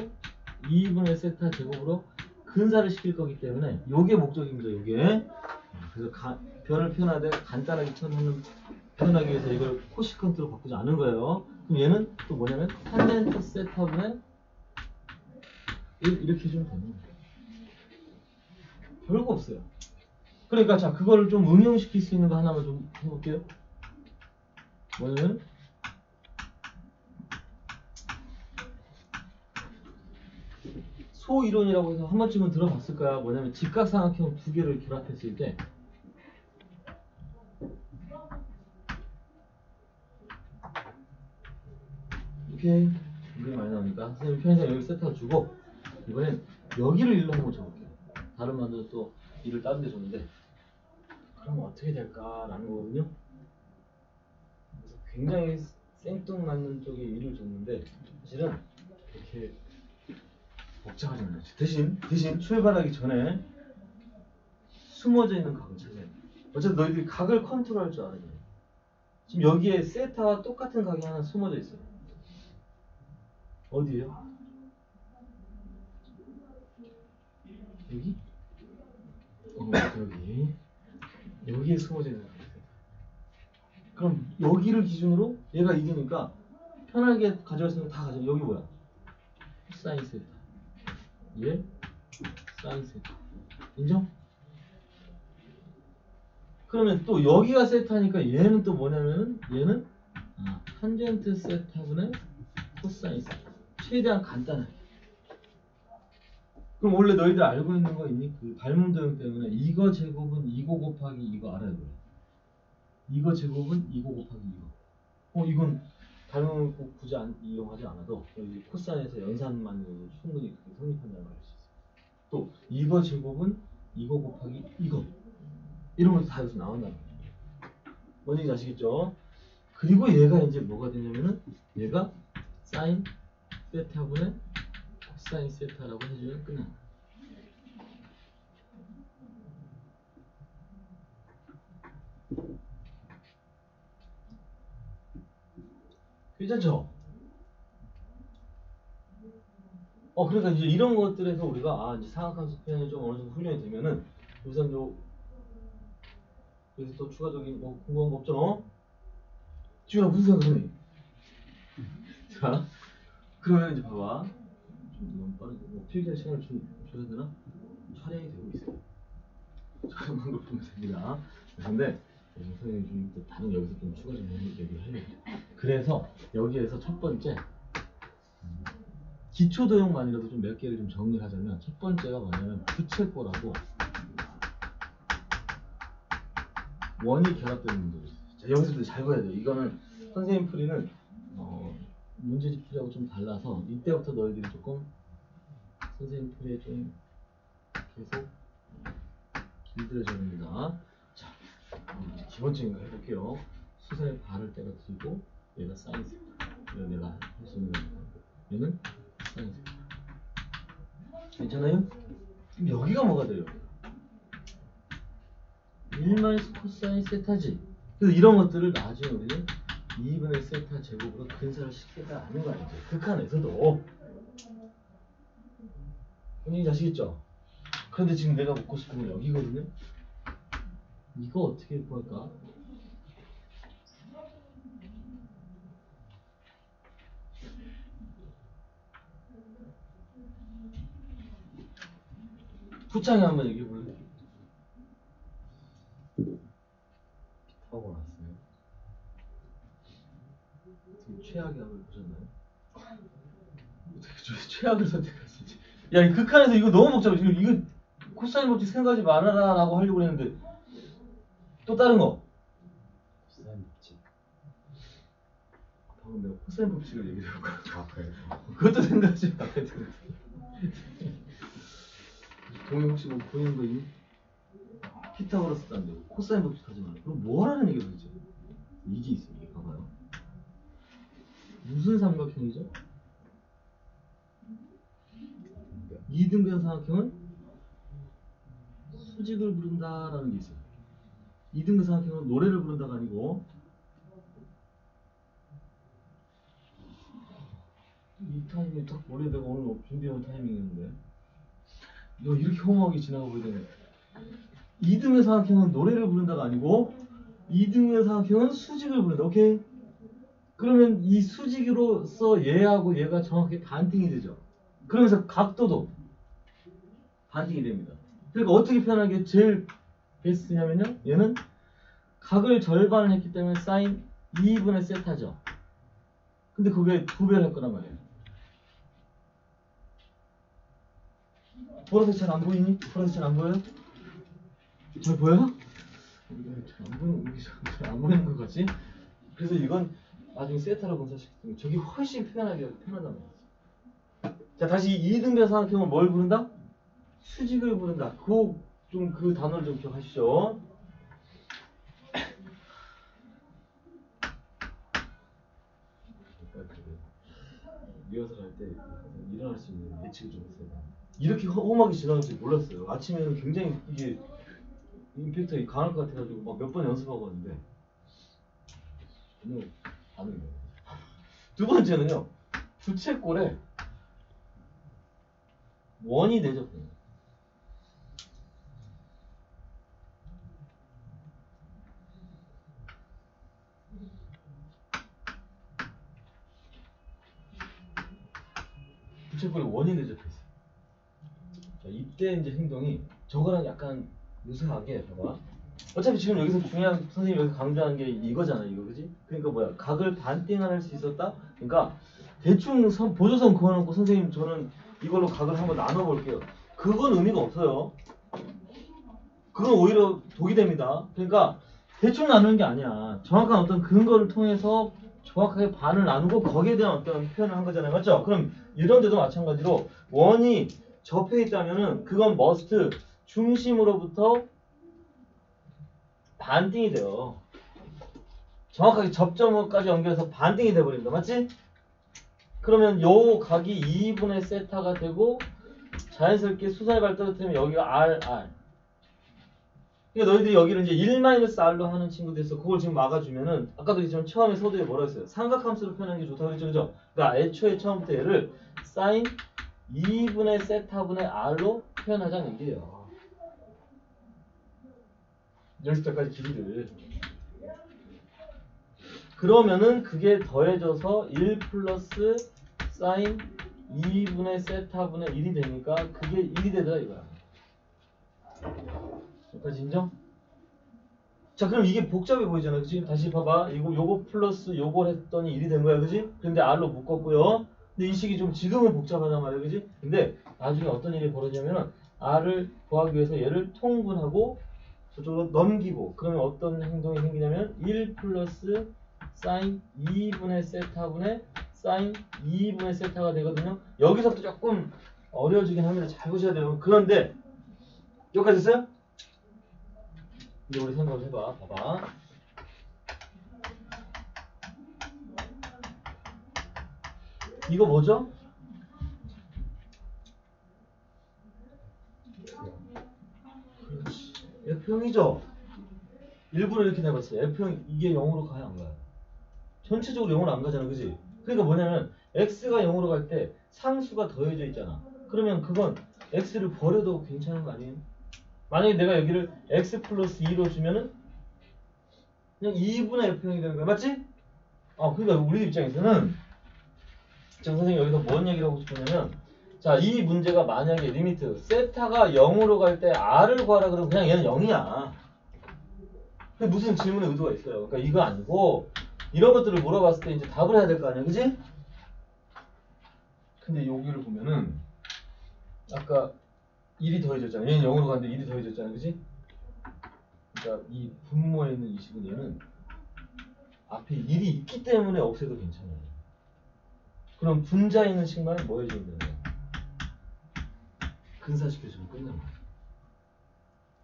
2분의 세타 제곱으로 근사를 시킬 거기 때문에 요게 목적입니다. 요게. 그래서 변을 표현하되 간단하게 표현하기 위해서 이걸 코시컨트로 바꾸지 않은 거예요. 그럼 얘는 또 뭐냐면 탄젠트 세타분의 1 이렇게 해주면 되는 거예요. 별거 없어요. 그러니까 자 그거를 좀 응용시킬 수 있는 거 하나만 좀 해볼게요. 뭐냐면 소이론이라고 해서 한 번쯤은 들어봤을 거야. 뭐냐면 직각삼각형 두 개를 결합했을 때 이렇게 물이 많이 나오니까 선생님 편의점 여기 세트가 주고 이번엔 여기를 일로 한번 줘볼게요. 다른 만들도 또 일을 다른 데 줬는데 그럼 어떻게 될까라는 거거든요. 그래서 굉장히 생뚱맞는 쪽에 일을 줬는데 사실은 이렇게 복잡하지 않아요. 대신 출발하기 전에 숨어져 있는 각을 찾아야 돼. 어쨌든 너희들이 각을 컨트롤할 줄 알아야 돼. 지금 여기에 세타와 똑같은 각이 하나 숨어져 있어요. 어디에요? 여기? 여기. 여기에 숨어져 있는 각이 있어요. 그럼 여기를 기준으로 얘가 이기니까 편하게 가져갈 수 있는 거 다 가져. 여기 뭐야? 사인 세타. 얘 사인 세타. 인정? 그러면 또 여기가 세타니까 얘는 또 뭐냐면은 얘는 탄젠트 세타분의 코사인 세타. 최대한 간단하게. 그럼 원래 너희들 알고 있는 거 있니? 그 발문도형 때문에 이거 제곱은 이거 곱하기 이거 알아야 돼. 이거 제곱은 이거 곱하기 이거. 이건 발문 꼭 굳이 이용하지 않아도 여기 코사인에서 연산만으로도 충분히 그렇게 성립한다는 걸 알 수 있어. 또 이거 제곱은 이거 곱하기 이거. 이런 것도 다 여기서 나온다는 거예요. 뭔지 아시겠죠? 그리고 얘가 이제 뭐가 되냐면은 얘가 사인 세타분의 코사인 세타라고 해주면 끝나. 괜찮죠? 그러니까 이제 이런 것들에서 우리가 이제 사각함수 표현이 좀 어느 정도 훈련이 되면은 우선 여기서 또 추가적인 궁금한 거 없죠? 지훈아 무슨 생각하니? 자, 그러면 이제 봐봐. 좀 너무 빠르게 필기할 시간을 좀 줘야 되나? 촬영이 되고 있어요. 촬영한 걸 보면 됩니다. 근데 선생님이 좀 다른 여기서 좀 추가적인 얘기를 하려고. 그래서 여기에서 첫 번째 기초 도형만이라도 좀 몇 개를 좀 정리를 하자면 첫 번째가 뭐냐면 부채꼴하고 원이 결합되는 문제가 있어요. 자, 여기서부터 잘 봐야 돼요. 이거는 선생님 풀이는 문제집 풀이하고 좀 달라서 이때부터 너희들이 조금 선생님 풀이에 좀 계속 길들여져야 됩니다. 자, 기본적인 거 해볼게요. 수선에 발을 때가 들고 얘가 사인스. 이거 내가 할 수 있는 겁니다. 얘는 사인스. 괜찮아요? 그럼 여기가 뭐가 돼요? 1 코사인 세타지. 그래서 이런 것들을 나중에 우리는 2분의 세타 제곱으로 근사를 시키겠다는 거 아니죠? 극한에서도. 본인이 아시겠죠? 그런데 지금 내가 묻고 싶은 건 여기거든요? 이거 어떻게 구할까? 부창이 한번 얘기해 볼래? 하고 왔어요. 지금 최악의 합을 보셨나요? 어떻게 최악을 선택할 수 있지? 야, 이 극한에서 이거 너무 복잡해. 지금 이거 코사인 법칙 생각하지 말아라 라고 하려고 했는데 또 다른 거. 코사인 법칙. 방금 내가 코사인 법칙을 얘기를 해볼까? 그래. 그것도 생각하지 말아야 돼. 동의 혹시 뭐 보이는 거 있니? 피타고라스도 안 되고 코사인 법칙 하지 말아. 그럼 뭐라는 얘기야 도대체? 이게 있어. 이게 봐봐요. 무슨 삼각형이죠? 2등변 삼각형은 수직을 부른다라는 게 있어요. 2등변 삼각형은 노래를 부른다가 아니고 이 타이밍이 딱 머리에 내가 오늘 준비해온 타이밍이었는데 이거 이렇게 허무하게 지나가 보야 되네. 2등변 삼각형은 노래를 부른다가 아니고 2등변 삼각형은 수직을 부른다. 오케이? 그러면 이 수직으로서 얘하고 얘가 정확히 반띵이 되죠. 그러면서 각도도 반띵이 됩니다. 그러니까 어떻게 표현하는 게 제일 베이스 쓰냐면요, 얘는 각을 절반을 했기 때문에 사인 2분의 세타죠. 근데 그게 2배를 할 거란 말이에요. 보라색 잘 안 보이니? 보라색 잘 안 보여요? 잘 보여요? 잘안 보이는 것 같지? 그래서 이건 나중에 세타로 검사시키기 때문에 저게 훨씬 편하단 말이지. 자, 다시 2등변 삼각형은 뭘 부른다? 수직을 부른다. 그 단어를 좀 기억하시죠. 리허설 할 때 일어날 수 있는 예측을 좀 했어요. 이렇게 험하게 지나갈 줄 몰랐어요. 아침에는 굉장히 이게 임팩트가 강할 것 같아가지고 막 몇 번 연습하고 왔는데 오늘 반응이 돼요. 두 번째는요, 부채꼴에 원이 대접해요. 부채꼴에 원이 대접했어요. 자, 이때 이제 행동이 저거랑 약간 유사하게 봐봐. 어차피 지금 여기서 중요한 선생님이 여기서 강조하는 게 이거잖아, 이거, 그지? 그러니까 뭐야, 각을 반띵할 수 있었다. 그러니까 대충 보조선 그어놓고 선생님 저는 이걸로 각을 한번 나눠볼게요. 그건 의미가 없어요. 그건 오히려 독이 됩니다. 그러니까 대충 나누는 게 아니야. 정확한 어떤 근거를 통해서 정확하게 반을 나누고 거기에 대한 어떤 표현을 한 거잖아요. 맞죠? 그럼 이런 데도 마찬가지로 원이 접해 있다면은 그건 머스트 중심으로부터 반띵이 돼요. 정확하게 접점까지 연결해서 반띵이 돼버립니다. 맞지? 그러면 요 각이 2분의 세타가 되고 자연스럽게 수살발 떨어뜨리면 여기가 R. 그러니까 너희들이 여기를 이제 1-R로 하는 친구들 있어. 그걸 지금 막아주면은 아까도 있지만 처음에 서두에 뭐라 했어요? 삼각함수로 표현하는 게 좋다고 했죠. 그죠? 그러니까 애초에 처음부터 얘를 sin 2분의 세타분의 R로 표현하자는 얘기예요. 여기서 때까지 길이를. 그러면은 그게 더해져서 1 플러스 sin 2분의 세타분의 1이 되니까 그게 1이 되다 이거야. 여기까지 인정? 자, 그럼 이게 복잡해 보이잖아. 그치? 다시 봐봐. 요거 플러스 요걸 했더니 1이 된 거야. 그치? 근데 R로 묶었고요. 근데 이 식이 좀 지금은 복잡하단 말이야. 그치? 근데 나중에 어떤 일이 벌어지냐면은 R을 구하기 위해서 얘를 통분하고 저쪽으로 넘기고 그러면 어떤 행동이 생기냐면 1 플러스 sin 2분의 세타분의 sin 2분의 세타가 되거든요. 여기서부터 조금 어려워지긴 합니다. 잘 보셔야 돼요. 그런데 여기까지 됐어요? 이제 우리 생각을 해봐. 봐봐. 이거 뭐죠? 그렇지. F형이죠? 일부러 이렇게 내봤어요. F형 이게 0으로 가요? 안 가요? 전체적으로 0으로 안 가잖아. 그지? 그러니까 뭐냐면 X가 0으로 갈 때 상수가 더해져 있잖아. 그러면 그건 X를 버려도 괜찮은 거 아니에요? 만약에 내가 여기를 X 플러스 2로 주면은 그냥 2분의 F형이 되는 거야. 맞지? 그러니까 우리 입장에서는 자, 선생님 여기서 뭔 얘기를 하고 싶었냐면 자, 이 문제가 만약에 리미트 세타가 0으로 갈 때 R을 구하라 그러면 그냥 얘는 0이야. 근데 무슨 질문의 의도가 있어요. 그러니까 이거 아니고 이런 것들을 물어봤을 때 이제 답을 해야 될 거 아니야. 그지? 근데 여기를 보면은 아까 1이 더해졌잖아. 얘는 0으로 갔는데 1이 더해졌잖아. 그지? 그러니까 이 분모에 있는 이 식은 얘는 앞에 1이 있기 때문에 없애도 괜찮아요. 그럼 분자에 있는 식만은 뭐 해주면 되는 거야? 근사시켜주면 끝나는 거야.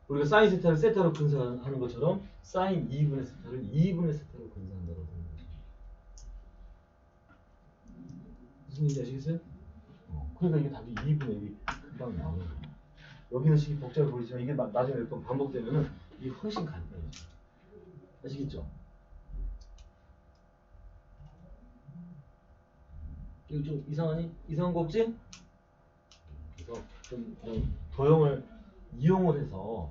우리가 사인 세타를 세타로 근사하는 것처럼 사인 2분의 세타를 2분의 세타로 근사한다고 하는 거죠. 무슨 얘기인지 아시겠어요? 그러니까 이게 답이 2분의 1이 금방 나오는 거예요. 여기는 식이 복잡해 보이지만 이게 나중에 몇 번 반복되면은 이게 훨씬 간단해져. 아시겠죠? 이거 좀 이상하니? 이상한 거 없지? 그래서 좀 도형을 이용을 해서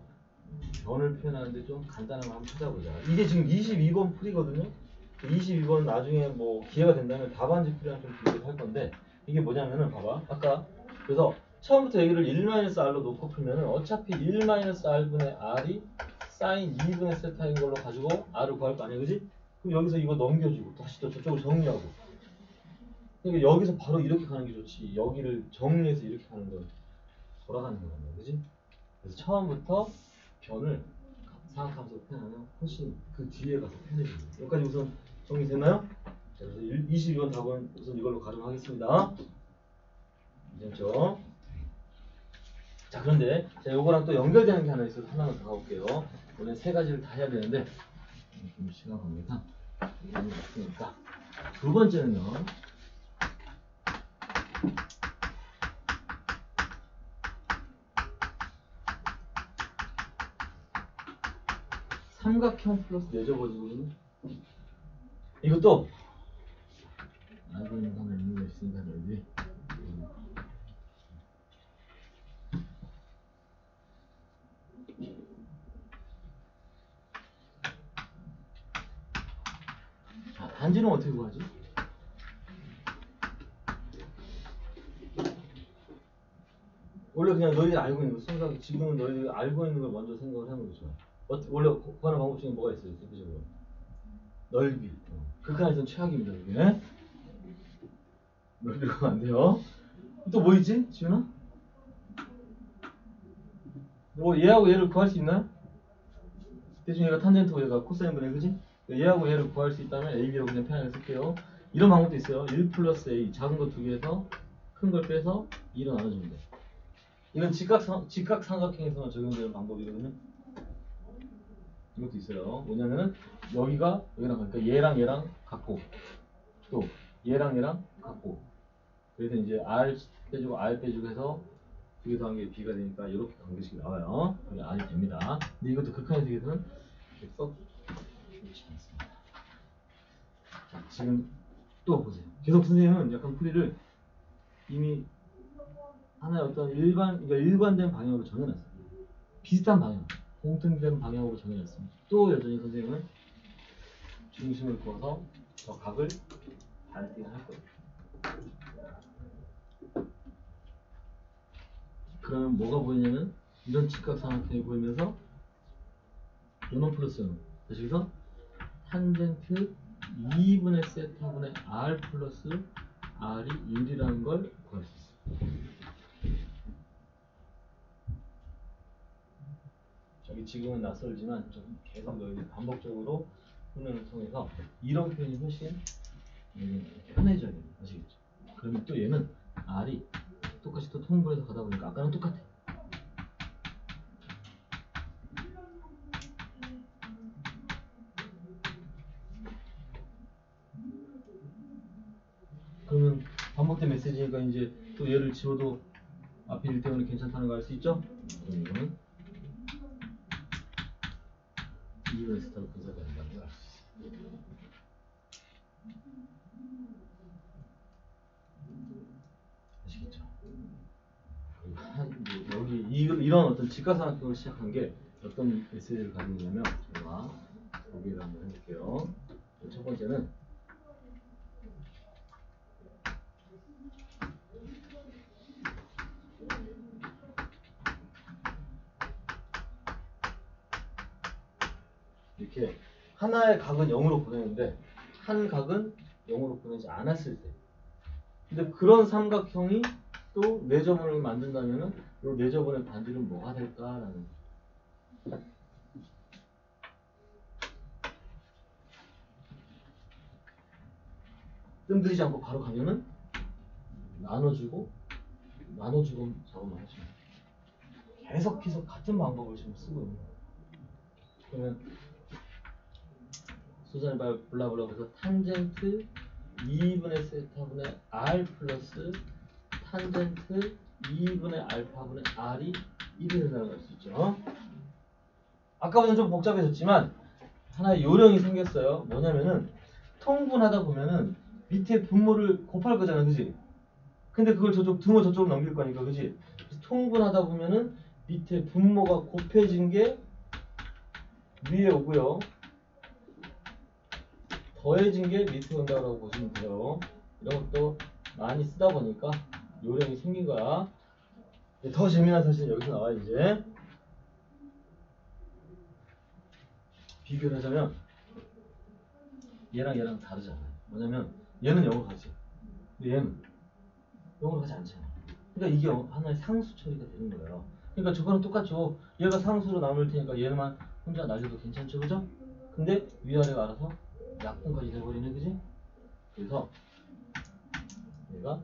변을 표현하는데 좀 간단한 거 한번 찾아보자. 이게 지금 22번 풀이거든요. 22번 나중에 뭐 기회가 된다면 답안지 풀이랑 좀 비교를 할 건데 이게 뭐냐면은 봐봐. 아까 그래서 처음부터 여기를 1-R로 놓고 풀면은 어차피 1-R분의 R이 사인 2분의 세타인 걸로 가지고 R을 구할 거 아니야, 그지? 그럼 여기서 이거 넘겨주고 다시 또 저쪽으로 정리하고. 그러니까 여기서 바로 이렇게 가는 게 좋지. 여기를 정리해서 이렇게 가는 건 돌아가는 거란 말이야, 그지? 그래서 처음부터 변을 사각함수로 표현하면 훨씬 그 뒤에 가서 편해집니다. 여기까지 우선 정리됐나요? 자, 그래서 22번 답은 우선 이걸로 가정하겠습니다. 됐죠? 자, 그런데 자, 요거랑 또 연결되는 게 하나 있어서 하나만 더 가볼게요. 오늘 세 가지를 다 해야 되는데 좀 시간 관계상 이거는 없으니까 두 번째는요. 삼각형 플러스 내접어지고는 이것도 알고 있는 거 하나 있는 거 있으니까 너희들이 자, 단지는 어떻게 구하지? 원래 그냥 너희들이 알고 있는 거 생각 지금은 너희들이 알고 있는 걸 먼저 생각을 하는 거죠. 원래 구하는 방법 중에 뭐가 있어요? 대표적으로 넓이. 극한에서는 최악입니다. 이게 넓이가 가면 안 돼요. 또 뭐 있지? 지훈아? 뭐 얘하고 얘를 구할 수 있나요? 대충 얘가 탄젠트고 얘가 코사인 분의 그지? 얘하고 얘를 구할 수 있다면 A, B라고 그냥 편하게 쓸게요. 이런 방법도 있어요. 1 플러스 A 작은 거 두 개에서 큰 걸 빼서 2로 나눠주면 돼. 이건 직각삼각형에서만 적용되는 방법이거든요. 이것도 있어요. 뭐냐면은 여기가 여기랑 가니까 얘랑 같고 또 얘랑 같고 그래서 이제 R 빼주고 R 빼주고 해서 두 개 더한 게 B가 되니까 이렇게 관계식이 나와요. 그게 R이 됩니다. 근데 이것도 극한의 세계에서는 썩 좋지 않습니다. 자, 지금 또 보세요. 계속 선생님은 약간 풀이를 이미 하나의 어떤 그러니까 일관된 방향으로 정해놨어요. 비슷한 방향, 공통된 방향으로 정해놨습니다. 또 여전히 선생님은 중심을 구워서 저 각을 반띵을 할 거예요. 그러면 뭐가 보이냐면 이런 직각삼각형이 보이면서 요놈 플러스 요놈. 그래서 탄젠트 2분의 세타분의 R 플러스 R이 1이라는 걸 구할 수 있어요. 저기 지금은 낯설지만 좀 계속 너희들 반복적으로 훈련을 통해서 이런 표현이 훨씬 편해져야 돼요. 아시겠죠? 그러면 또 얘는 R이 똑같이 또 통분해서 가다 보니까 아까랑 똑같아. 그러면 반복된 메시지니까 이제 또 얘를 지워도 앞에 일 때문에 괜찮다는 거 알 수 있죠? 그럼 이거는 2분의 스타로 분석이 된다는 걸 알 수 있어요. 아시겠죠? 여기 이런 어떤 직각삼각형을 시작한 게 어떤 메시지를 가지고 있냐면 제가 소개를 한번 해볼게요. 첫 번째는 이렇게 하나의 각은 0으로 보내는데 한 각은 0으로 보내지 않았을 때 근데 그런 삼각형이 또 내저번을 만든다면은 이 내저번의 반지는 뭐가 될까라는 뜸들이지 않고 바로 가면은 나눠주고 작업만 하시면 계속 같은 방법을 지금 쓰고 있는 거예요. 그러면 수선의 발 블라블라 해서 탄젠트 2분의 세타분의 R 플러스 탄젠트 2분의 알파분의 R이 1이 된다는 걸 알 수 있죠. 아까보다는 좀 복잡해졌지만 하나의 요령이 생겼어요. 뭐냐면은 통분하다 보면은 밑에 분모를 곱할 거잖아, 그지? 근데 그걸 등호 저쪽으로 넘길 거니까, 그지? 통분하다 보면은 밑에 분모가 곱해진 게 위에 오고요. 더해진 게 밑에 온다고 보시면 돼요. 이런 것도 많이 쓰다 보니까 요령이 생긴 거야. 더 재미난 사실은 여기서 나와 이제. 비교를 하자면 얘랑 다르잖아. 뭐냐면 얘는 0으로 가지. 근데 얘는 0으로 가지 않잖아. 그러니까 이게 하나의 상수 처리가 되는 거예요. 그러니까 저거는 똑같죠. 얘가 상수로 남을 테니까 얘만 혼자 날려도 괜찮죠, 그죠? 근데 위아래가 알아서 약분까지 돼버리네, 그지? 그래서 얘가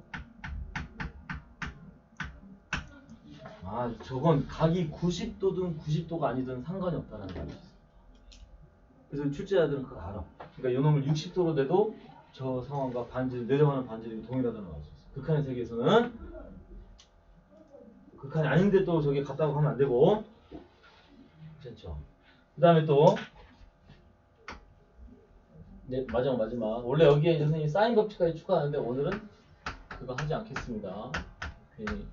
저건 각이 90도든 90도가 아니든 상관이 없다는 말이 있어. 그래서 출제자들은 그걸 알아. 그러니까 이놈을 60도로 내도 저 상황과 반지 내려가는 반지름이 동일하다는 걸 알 수 있어. 극한의 세계에서는 극한이 아닌데 또 저기 같다고 하면 안 되고, 괜찮죠? 그 다음에 또 네, 마지막. 원래 여기에 이제 선생님이 사인 법칙까지 추가하는데 오늘은 그거 하지 않겠습니다. 괜히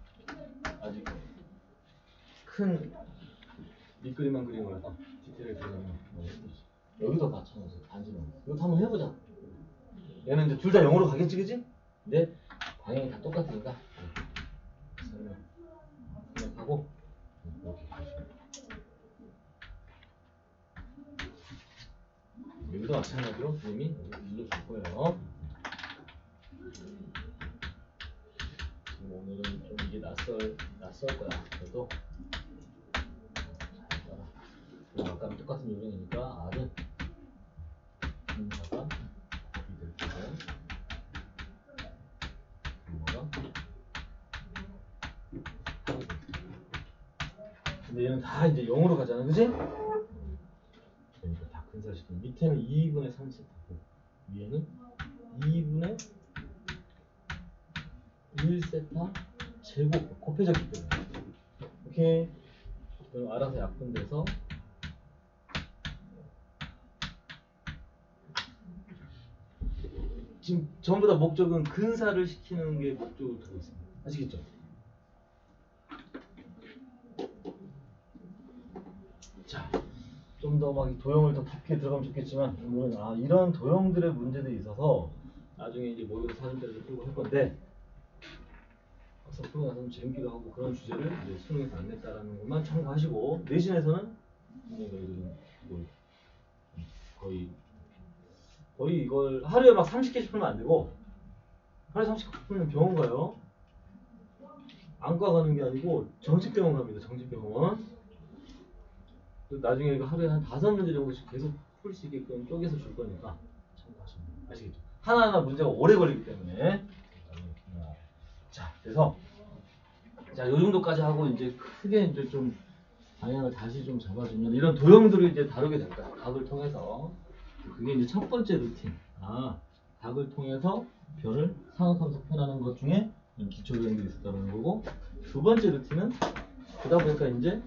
아직 큰 밑그림만 그리는 거라서 디테일을 그리려면 너무 힘들지. 여기도 마찬가지로 반지름. 이것도 한번 해보자. 얘는 이제 둘 다 0으로 가겠지, 그지? 근데 방향이 다 똑같으니까 그냥 하고 이렇게 여기도 마찬가지로 이미 눌러줄 거예요. 오늘은 좀 이게 낯설 거야. 그래도 잘 따라. 아까랑 똑같은 요령이니까 R은 분사가 곱이 될 거고, 근데 얘는 다 이제 0으로 가잖아, 그지? 그러니까 다 근사시키면 밑에는 2분의 3세타고 위에는 2분의 1세타 제곱 곱해졌기 때문에 오케이. 그럼 알아서 약분돼서 지금 전부 다 목적은 근사를 시키는 게 목적으로 들어 있습니다. 아시겠죠? 자, 좀 더 막 도형을 더 깊게 들어가면 좋겠지만 오늘은 이런 도형들의 문제들이 있어서 나중에 이제 모의고사 사전자료를 풀고 할 건데 막상 풀고 나서는 재밌기도 하고 그런 주제를 이제 수능에서 안 냈다라는 것만 참고하시고 내신에서는 뭐 거의 이걸 하루에 막 30개씩 풀면 안 되고 하루에 30개 풀면 병원 가요. 안과 가는 게 아니고 정신병원 갑니다. 정신병원. 나중에 이거 하루에 한 5문제 정도씩 계속 풀 수 있게끔 쪼개서 줄 거니까 참고하시면 돼요. 아시겠죠? 하나하나 문제가 오래 걸리기 때문에. 자, 그래서 요 정도까지 하고 이제 크게 이제 좀 방향을 다시 좀 잡아주면 이런 도형들을 이제 다루게 될 거야. 각을 통해서. 그게 이제 첫 번째 루틴. 각을 통해서 별을 삼각함수 표현하는 것 중에 기초 도형들이 있었다는 거고, 두 번째 루틴은 그러다 보니까 이제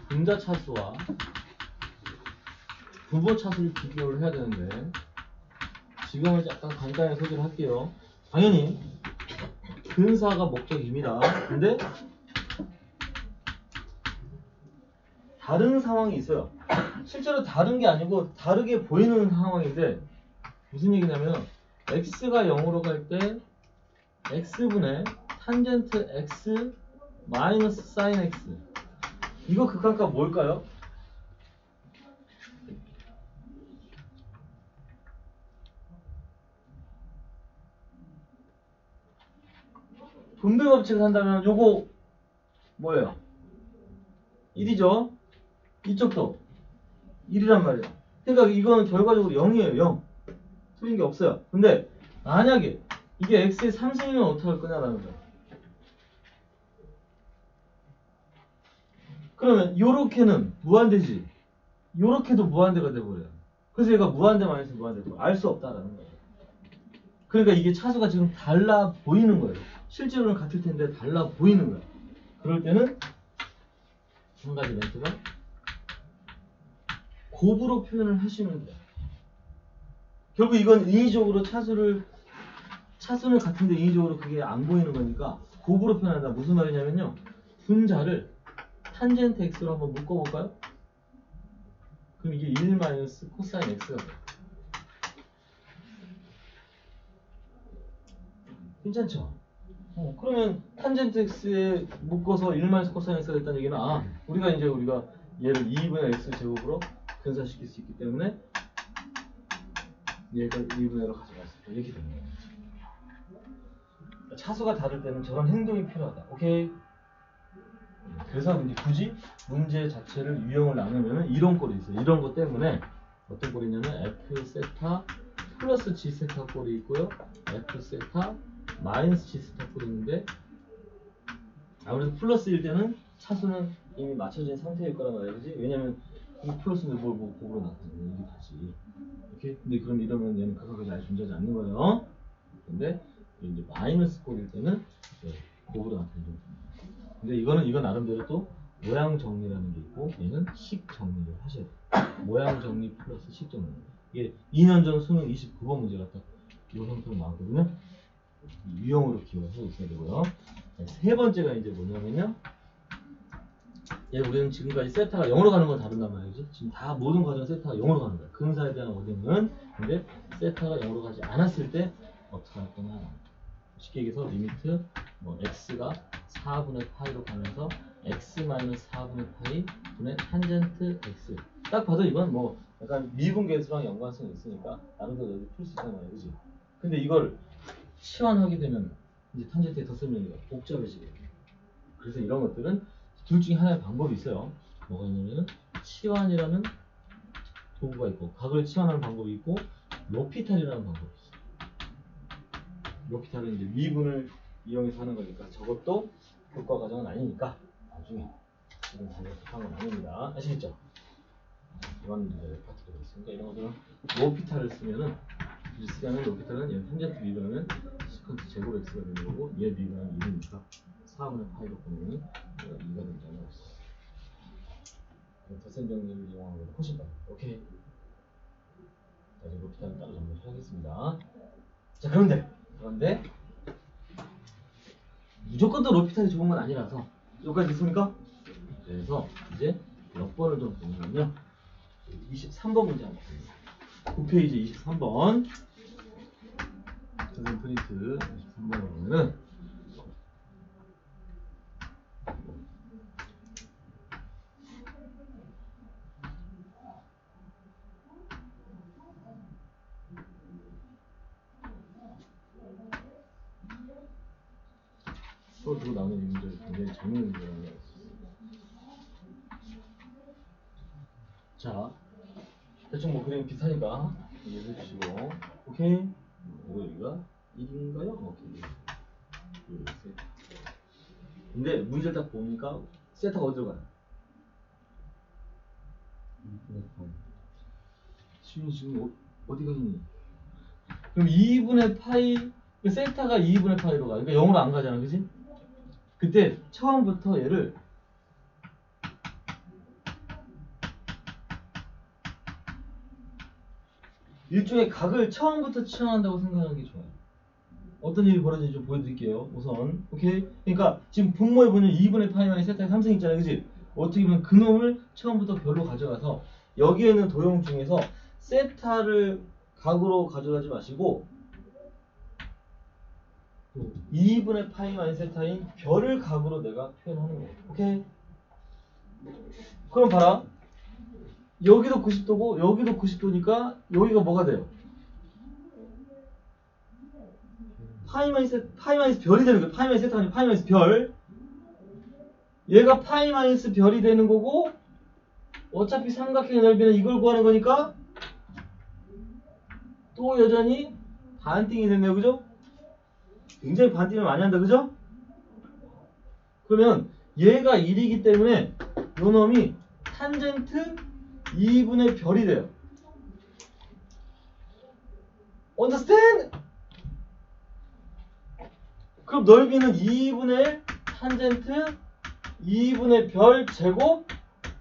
분자차수와 부모차수를 비교를 해야 되는데 지금은 약간 간단히 소개를 할게요. 당연히 근사가 목적입니다. 근데 다른 상황이 있어요. 실제로 다른 게 아니고 다르게 보이는 상황인데 무슨 얘기냐면 x가 0으로 갈 때 x분의 탄젠트 x 마이너스 사인 x, 이거 극한값 뭘까요? 분배 법칙을 한다면 요거 뭐예요? 1이죠? 이쪽도 1이란 말이에요. 그러니까 이거는 결과적으로 0이에요. 0. 틀린 게 없어요. 근데 만약에 이게 x의 3승이면 어떻게 할 거냐라는 거예요. 그러면 요렇게는 무한대지, 요렇게도 무한대가 돼버려요. 그래서 얘가 무한대 마이너스 무한대고 알 수 없다라는 거예요. 그러니까 이게 차수가 지금 달라 보이는 거예요. 실제로는 같을 텐데 달라 보이는 거예요. 그럴 때는 한 가지 멘트가 곱으로 표현을 하시면 돼요. 결국 이건 인위적으로 차수는 같은데 인위적으로 그게 안 보이는 거니까 곱으로 표현한다. 무슨 말이냐면요, 분자를 탄젠트 x로 한번 묶어볼까요? 그럼 이게 1 마이너스 코사인 x가 돼요. 괜찮죠? 그러면 탄젠트 x에 묶어서 1 마이너스 코사인 x가 됐다는 얘기는 우리가 얘를 2분의 x 제곱으로 근사시킬 수 있기 때문에 얘가 2분의 1로 가져갈 수 있다. 이렇게 되는 거예요. 차수가 다를 때는 저런 행동이 필요하다. 오케이? 그래서 이제 굳이 문제 자체를 유형을 나누면 이런 꼴이 있어요. 이런 것 때문에 어떤 꼴이 있냐면 F 세타 플러스 G 세타 꼴이 있고요. F 세타 마이너스 G 세타 꼴이 있는데 아무래도 플러스일 때는 차수는 이미 맞춰진 상태일 거란 말이지. 왜냐면 이 플러스인데 뭘 곱으로 나타내는 이게 다지. 오케이? 근데 그럼 이러면 얘는 그거까지 아예 존재하지 않는 거예요. 근데 이제 마이너스 꼴일 때는 곱으로 나타내는 거예요. 근데 이건 나름대로 또 모양 정리라는 게 있고 얘는 식 정리를 하셔야 돼요. 모양 정리 플러스 식 정리. 이게 2년 전 수능 29번 문제가 딱 이 형태로 나오거든요. 유형으로 기억해서 있어야 되고요. 세 번째가 이제 뭐냐면요. 얘 우리는 지금까지 세타가 0으로 가는 건 다른단 말이지. 지금 다 모든 과정 세타가 0으로 가는 거야. 근사에 대한 어딩은. 근데 세타가 0으로 가지 않았을 때 어떻게 할 거냐. 쉽게 얘기해서 리미트 x가 4분의 파이로 가면서 x-4분의 파이 분의 탄젠트 x. 딱 봐도 이건 뭐 약간 미분계수랑 연관성이 있으니까 나름대로 여기 풀 수 있단 말이야, 그지? 근데 이걸 치환하게 되면 이제 탄젠트에 더 쓰면 복잡해지게. 그래서 이런 것들은 둘 중에 하나의 방법이 있어요. 뭐가 있냐면 치환이라는 도구가 있고 각을 치환하는 방법이 있고 로피탈이라는 방법이 있어요. 로피탈은 이제 미분을 이용해서 하는 거니까 저것도 교과 과정은 아니니까 나중에 지금 단계한 건 아닙니다. 아시겠죠? 이런 파트가 있으니까 이런 것들은 로피탈을 쓰면은 로피탈은 얘 탄젠트 미분하면 시컨트 제곱 x가 되는 거고 얘 미분하면 1이니까 4분의 파이로 보면 2가 된다는 거 있어. 덧셈 정리를 이용하는 것보다 훨씬 빠르다. 오케이. 자, 이제 로피탈은 따로 정리를 하겠습니다. 자, 그런데 무조건 또 로피탈이 좋은 건 아니라서 여기까지 됐습니까? 그래서 이제 몇 번을 좀 보면요. 23번 문제 한번 보겠습니다. 9페이지 23번 선생님 프린트 23번에 보면은 수업 두고 나오는 이 문제를 굉장히 재밌는 문제라는 거 있어요. 자, 대충 뭐 그림 비슷하니까 이해해 주시고 오케이? 이거 여기가 1인가요? 오케이. 둘, 셋. 근데 문제를 딱 보니까 세타가 어디로 가요? 지금 어디가 있니? 그럼 2분의 파이 세타가 2분의 파이로 가. 그러니까 0으로 안 가잖아, 그지? 그때 처음부터 얘를 일종의 각을 처음부터 치환한다고 생각하는 게 좋아요. 어떤 일이 벌어지는지 좀 보여드릴게요. 우선 오케이. 그러니까 지금 분모에 보면 2분의 파이만이 세타의 3승 있잖아요, 그지? 어떻게 보면 그놈을 처음부터 별로 가져가서 여기에 있는 도형 중에서 세타를 각으로 가져가지 마시고 2분의 파이만이 세타인 별을 각으로 내가 표현하는 거예요. 오케이? 그럼 봐라. 여기도 90도고 여기도 90도니까 여기가 뭐가 돼요? 파이마이너스 별이 되는 거예요. 파이마이너스 세타가 아니고 파이마이너스 별. 얘가 파이마이너스 별이 되는 거고 어차피 삼각형의 넓이는 이걸 구하는 거니까 또 여전히 반띵이 됐네요. 그죠? 굉장히 반띵을 많이 한다. 그죠? 그러면 얘가 1이기 때문에 요 놈이 탄젠트 2분의 별이 돼요. Understand? 그럼 넓이는 2분의 탄젠트 2분의 별 제곱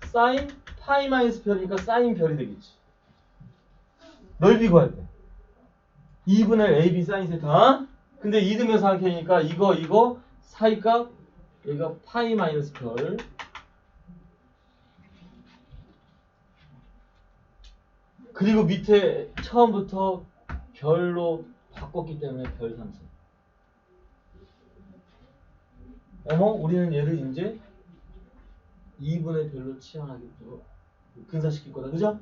사인 파이 마이너스 별이니까 사인 별이 되겠지. 넓이 구할 때 2분의 AB 사인 세타. 근데 이등변 삼각형이니까 이거 사이값 여기가 파이 마이너스 별. 그리고 밑에 처음부터 별로 바꿨기 때문에 별 3승. 어머, 우리는 얘를 이제 2분의 별로 치환하겠죠. 근사시킬 거다. 그죠?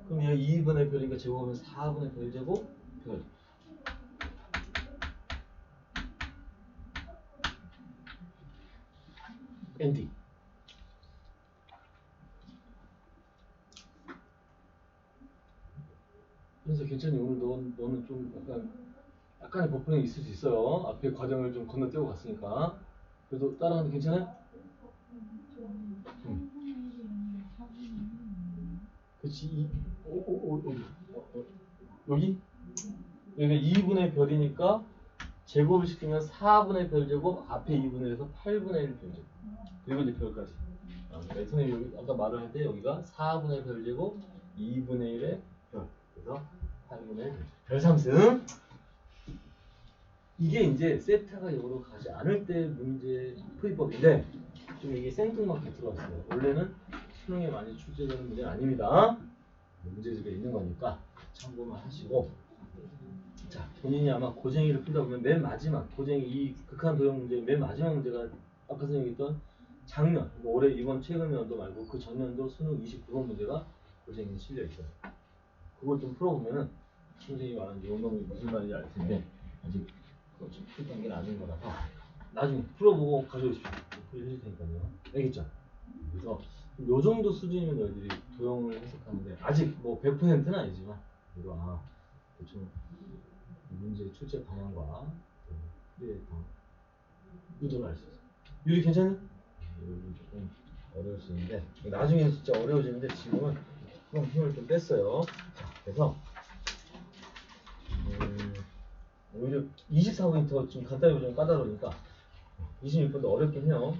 그럼 얘가 2분의 별이니까 제곱하면 4분의 별 제곱 별. 엔딩. 그래서 괜찮니? 오늘 너는 좀 약간의 버프링이 있을 수 있어요. 앞에 과정을 좀 건너뛰고 갔으니까. 그래도 따라하는데 괜찮아요? 그치. 여기? 여기가 2분의 별이니까 제곱을 시키면 4분의 별 제곱 앞에 2분의 1에서 8분의 1 별 제곱 그리고 이제 별까지. 선생님이 여기 아까 말을 할 때 여기가 4분의 별 제곱 2분의 1의 별 그래서 8분의 1 별 3승. 이게 이제 세타가 역으로 가지 않을 때 문제 풀이법인데 좀 이게 생뚱맞게 들어왔어요. 원래는 수능에 많이 출제되는 문제는 아닙니다. 문제집에 있는 거니까 참고만 하시고. 자, 본인이 아마 고쟁이를 풀다 보면 맨 마지막 고쟁이 이 극한 도형 문제 맨 마지막 문제가 아까 선생님이 했던 작년 뭐 올해 이번 최근 연도 말고 그 전년도 수능 29번 문제가 고쟁이에 실려 있어요. 그걸 좀 풀어보면은 선생님이 말하는 용dom이 무슨 말인지 알 텐데 아직 그거 좀 풀 단계는 아닌 거라서 나중에 풀어보고 가져오십시오. 풀해줄 테니까요. 알겠죠? 그래서 요 정도 수준이면 너희들이 도형을 해석하는데 아직 뭐 100%는 아니지만 그래도 대충 문제의 출제 방향과 풀이의 의도를 알 수 있어요. 유리 괜찮니? 유리 조금 어려울 수 있는데 나중에 진짜 어려워지는데 지금은 조금 힘을 좀 뺐어요. 자, 그래서 오히려 24번이 더 좀 간단히 좀 까다로우니까 26번도 어렵긴 해요.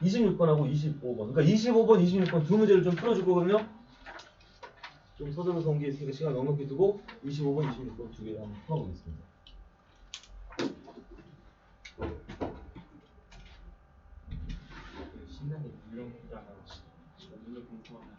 26번하고 25번. 그러니까 25번, 26번 두 문제를 좀 풀어줄 거거든요. 좀 서둘러서 온 게 있으니까 시간 넉넉히 두고 25번, 26번 두 개 한번 풀어보겠습니다. 신나게 이런 거잖아. 오늘 공부하면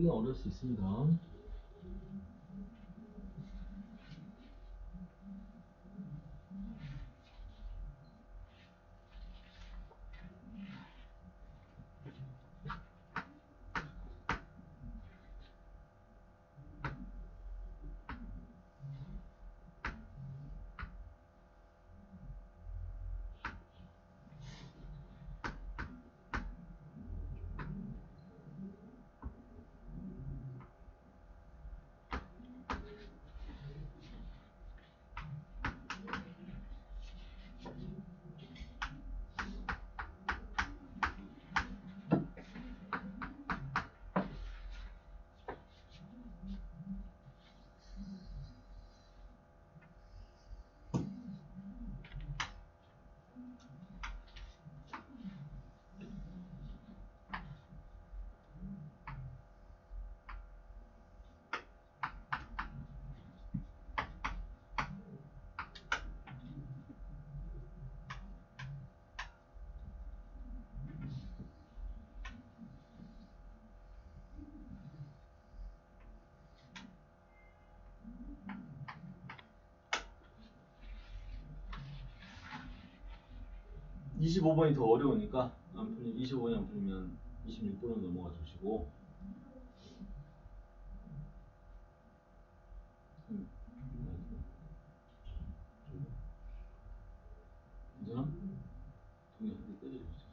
풀기가 어려울 수 있습니다. 25번이 더 어려우니까 25번이 안 풀리면 26번으로 넘어가 주시고 괜찮아? 동이 한대 때려주세요.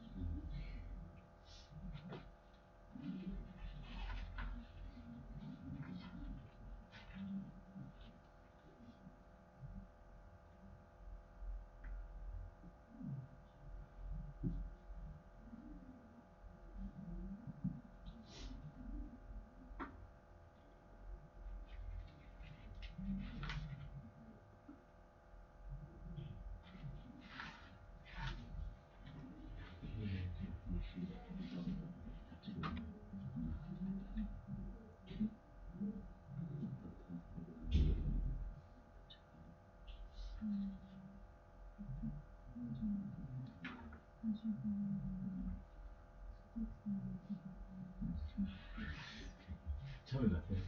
처음인 것 같아요.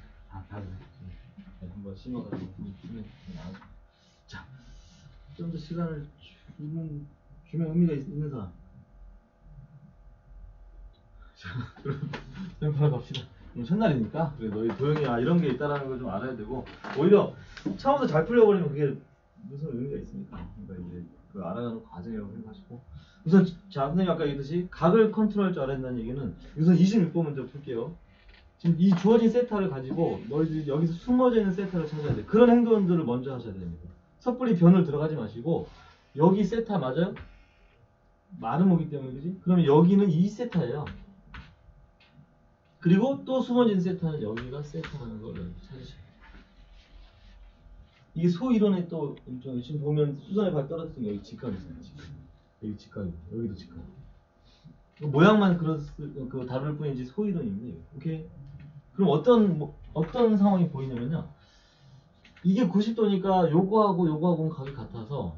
다르네. 한번 심어가지고 자, 좀 더 시간을 주면 의미가 있는 사람. 자, 그럼 바로 갑시다. 오늘 첫날이니까 그래 너희 도형이 이런 게 있다라는 걸 좀 알아야 되고 오히려 처음부터 잘 풀려버리면 그게 무슨 의미가 있습니까? 그러니까 이제 그 알아가는 과정이라고 생각하시고 우선 자 선생님 아까 얘기했듯이 각을 컨트롤할 줄 알아야 된다는 얘기는 우선 26번 먼저 풀게요. 지금 이 주어진 세타를 가지고 너희들이 여기서 숨어져 있는 세타를 찾아야 돼. 그런 행동들을 먼저 하셔야 됩니다. 섣불리 변을 들어가지 마시고 여기 세타 맞아요? 마름오기 때문에 그지? 그러면 여기는 이 세타예요. 그리고 또 숨어진 세타는 여기가 세타라는 걸 찾으셔야 돼요. 이게 소이론의 또 일종의 지금 보면 수선에 발 떨어뜨린 여기 직각이 있어요. 직각. 여기 직각이 여기도 직각. 모양만 그 다를 뿐이지 소이론입니다. 오케이. 그럼 어떤 상황이 보이냐면요. 이게 90도니까 요거하고는 각이 같아서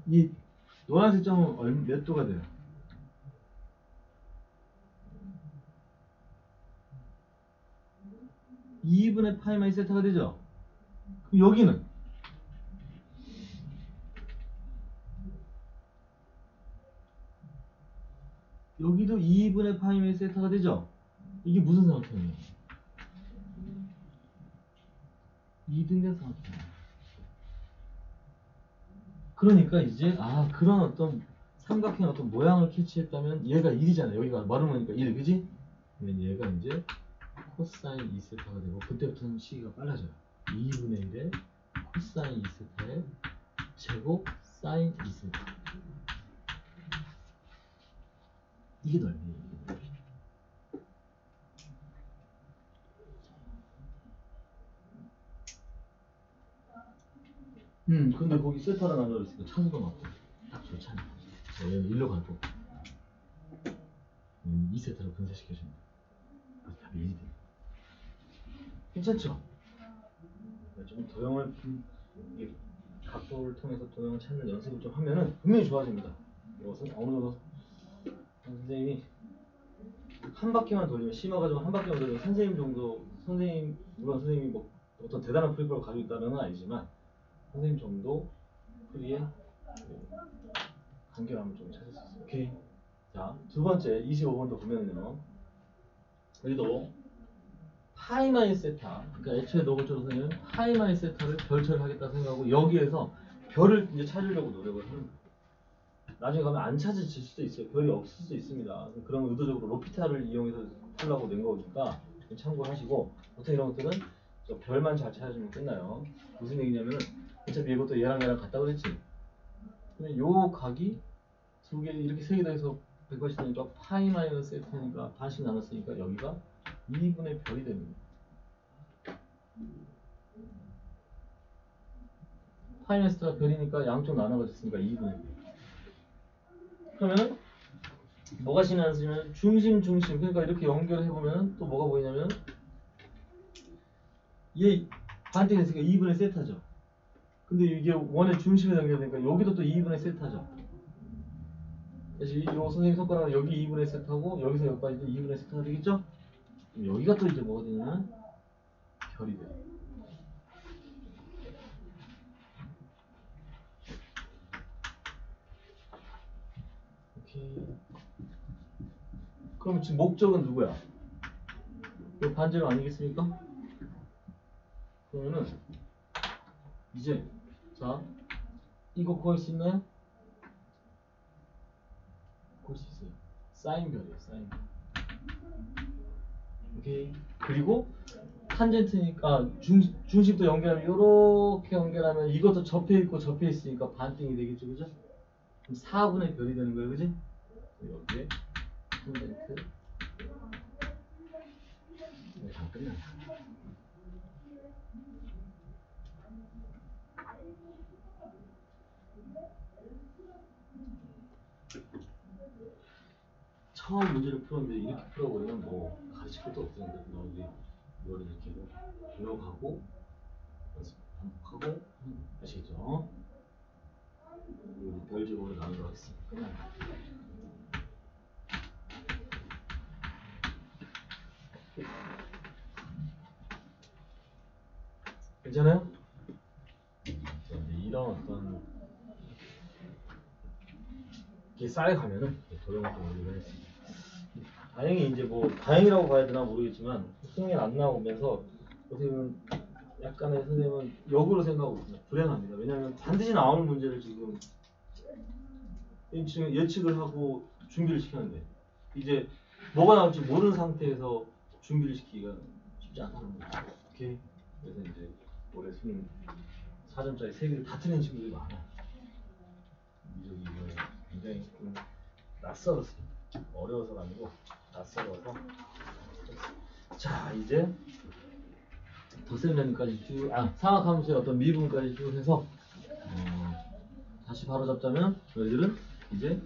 이 노란색 점은 몇 도가 돼요? 2분의 파이 마이너스 세타가 되죠? 그럼 여기는 여기도 2분의 파이 마이너스 세타가 되죠? 이게 무슨 삼각형이에요? 2등변 삼각형. 그러니까 이제 그런 어떤 삼각형 어떤 모양을 캐치했다면 얘가 1이잖아요. 여기가 마름모니까 1, 그지? 그러면 얘가 이제 코사인 2세타가 되고 그때부터는 시기가 빨라져요. 2분의 1에 코사인 2세타에 제곱 사인 2세타. 이게 넓이에요. 근데 거기 세타가 나눠 있으니까 차수가 맞고 딱 좋잖아요. 자, 얘는 1로 가고 2세타로 분쇄시켜줍니다. 그래서 답이 1이 돼요. 괜찮죠? 좀 도형을 이게 각도를 통해서 도형을 찾는 연습을 좀 하면은 분명히 좋아집니다. 이것은 어느 정도 선생님이 한 바퀴만 돌리면 심어가지고 한 바퀴만 돌리면 선생님 정도 선생님 물론 선생님이 뭐 어떤 대단한 프리퀄을 가지고 있다는 건 아니지만 선생님 정도 프리의 그 간결함을 좀 찾을 수 있어요. 오케이. 자, 두 번째 25번도 보면은요. 여기도 파이 마이너스 세타. 그러니까 애초에 노골적으로는 파이 마이너스 세타를 별처를 하겠다 생각하고 여기에서 별을 이제 찾으려고 노력을 하는 거예요. 나중에 가면 안 찾아질 수도 있어요. 별이 없을 수도 있습니다. 그런 의도적으로 로피타를 이용해서 하려고 낸 거니까 참고하시고 보통 이런 것들은 저 별만 잘 찾아주면 끝나요. 무슨 얘기냐면은 어차피 이것도 얘랑 같다 그랬지. 그러면 요 각이 두 개 이렇게 세 개 더해서 180도니까 파이 마이너스 세타니까 반씩 나눴으니까 여기가 2분의 별이 되는 거예요. 파이 마이너스 세타가 별이니까 양쪽 나눠가졌으니까 2분의 별. 그러면은 뭐가 신의 한 수냐면 중심 그러니까 이렇게 연결해 보면 또 뭐가 보이냐면 얘 반대가 있으니까 2분의 세타죠. 근데 이게 원의 중심에 연결되니까 여기도 또 2분의 세타죠. 그래서 이 선생님 손가락은 여기 2분의 세타고 여기서 여기까지도 2분의 세타가 되겠죠? 그럼 여기가 또 이제 뭐가 되냐면 별이 돼요. 오케이. 그럼 지금 목적은 누구야? 이 반지름 아니겠습니까? 그러면은 이제 자 이거 구할 수 있나요? 구할 수 있어요. 사인별이에요. 사인별. 오케이. 그리고 탄젠트니까 중심도 연결하면 이렇게 연결하면 이것도 접해 있고 접해 있으니까 반띵이 되겠죠, 그죠? 그럼 4분의 별이 되는 거예요, 그지? 여기에 탄젠트 다 끝나요. 처음 문제를 풀었는데 이렇게 풀어버리면 뭐 가르칠 것도 없으니까 우리 이거를 이렇게 기억하고 연습 반복하고 아시겠죠? 우리 별제곱으로 나누도록 하겠습니다. 끝나요. 괜찮아요? 이런 어떤 게 쌓여가면은 도형을 좀 올리게 했습니다. 다행히 이제 뭐 다행이라고 봐야 되나 모르겠지만 수능에 안 나오면서 선생님은 약간의 선생님은 역으로 생각하고 있습니다. 불행합니다. 왜냐하면 반드시 나오는 문제를 지금 예측을 하고 준비를 시켰는데 이제 뭐가 나올지 모르는 상태에서 준비를 시키기가 쉽지 않다는 거죠. 오케이. 그래서 이제 올해 수능 4점짜리 3개를 다 틀린 친구들이 많아요. 미적이 굉장히 좀 낯설었습니다. 어려워서가 아니고 낯설어서. 자, 이제 덧셈면까지 쭉, 상악함수의 어떤 미분까지 쭉 해서 다시 바로 잡자면 너희들은 이제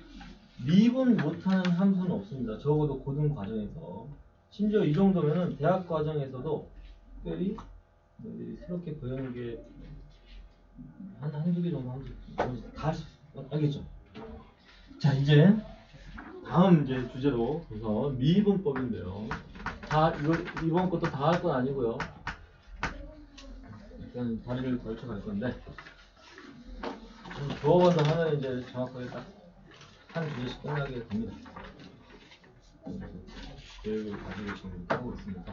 미분 못하는 함수는 없습니다. 적어도 고등 과정에서. 심지어 이 정도면은 대학 과정에서도 특별히 너희들이 새롭게 배우는 게 한두 개 정도 함수 다 알겠죠? 자, 이제 다음 이제 주제로 그래서 미분법인데요. 다 이번 것도 다 할 건 아니고요. 일단 다리를 걸쳐 갈 건데 두어 번 더 하면 이제 정확하게 딱 한 주제씩 끝나게 됩니다. 계획을 가지고 지금 하고 있습니다.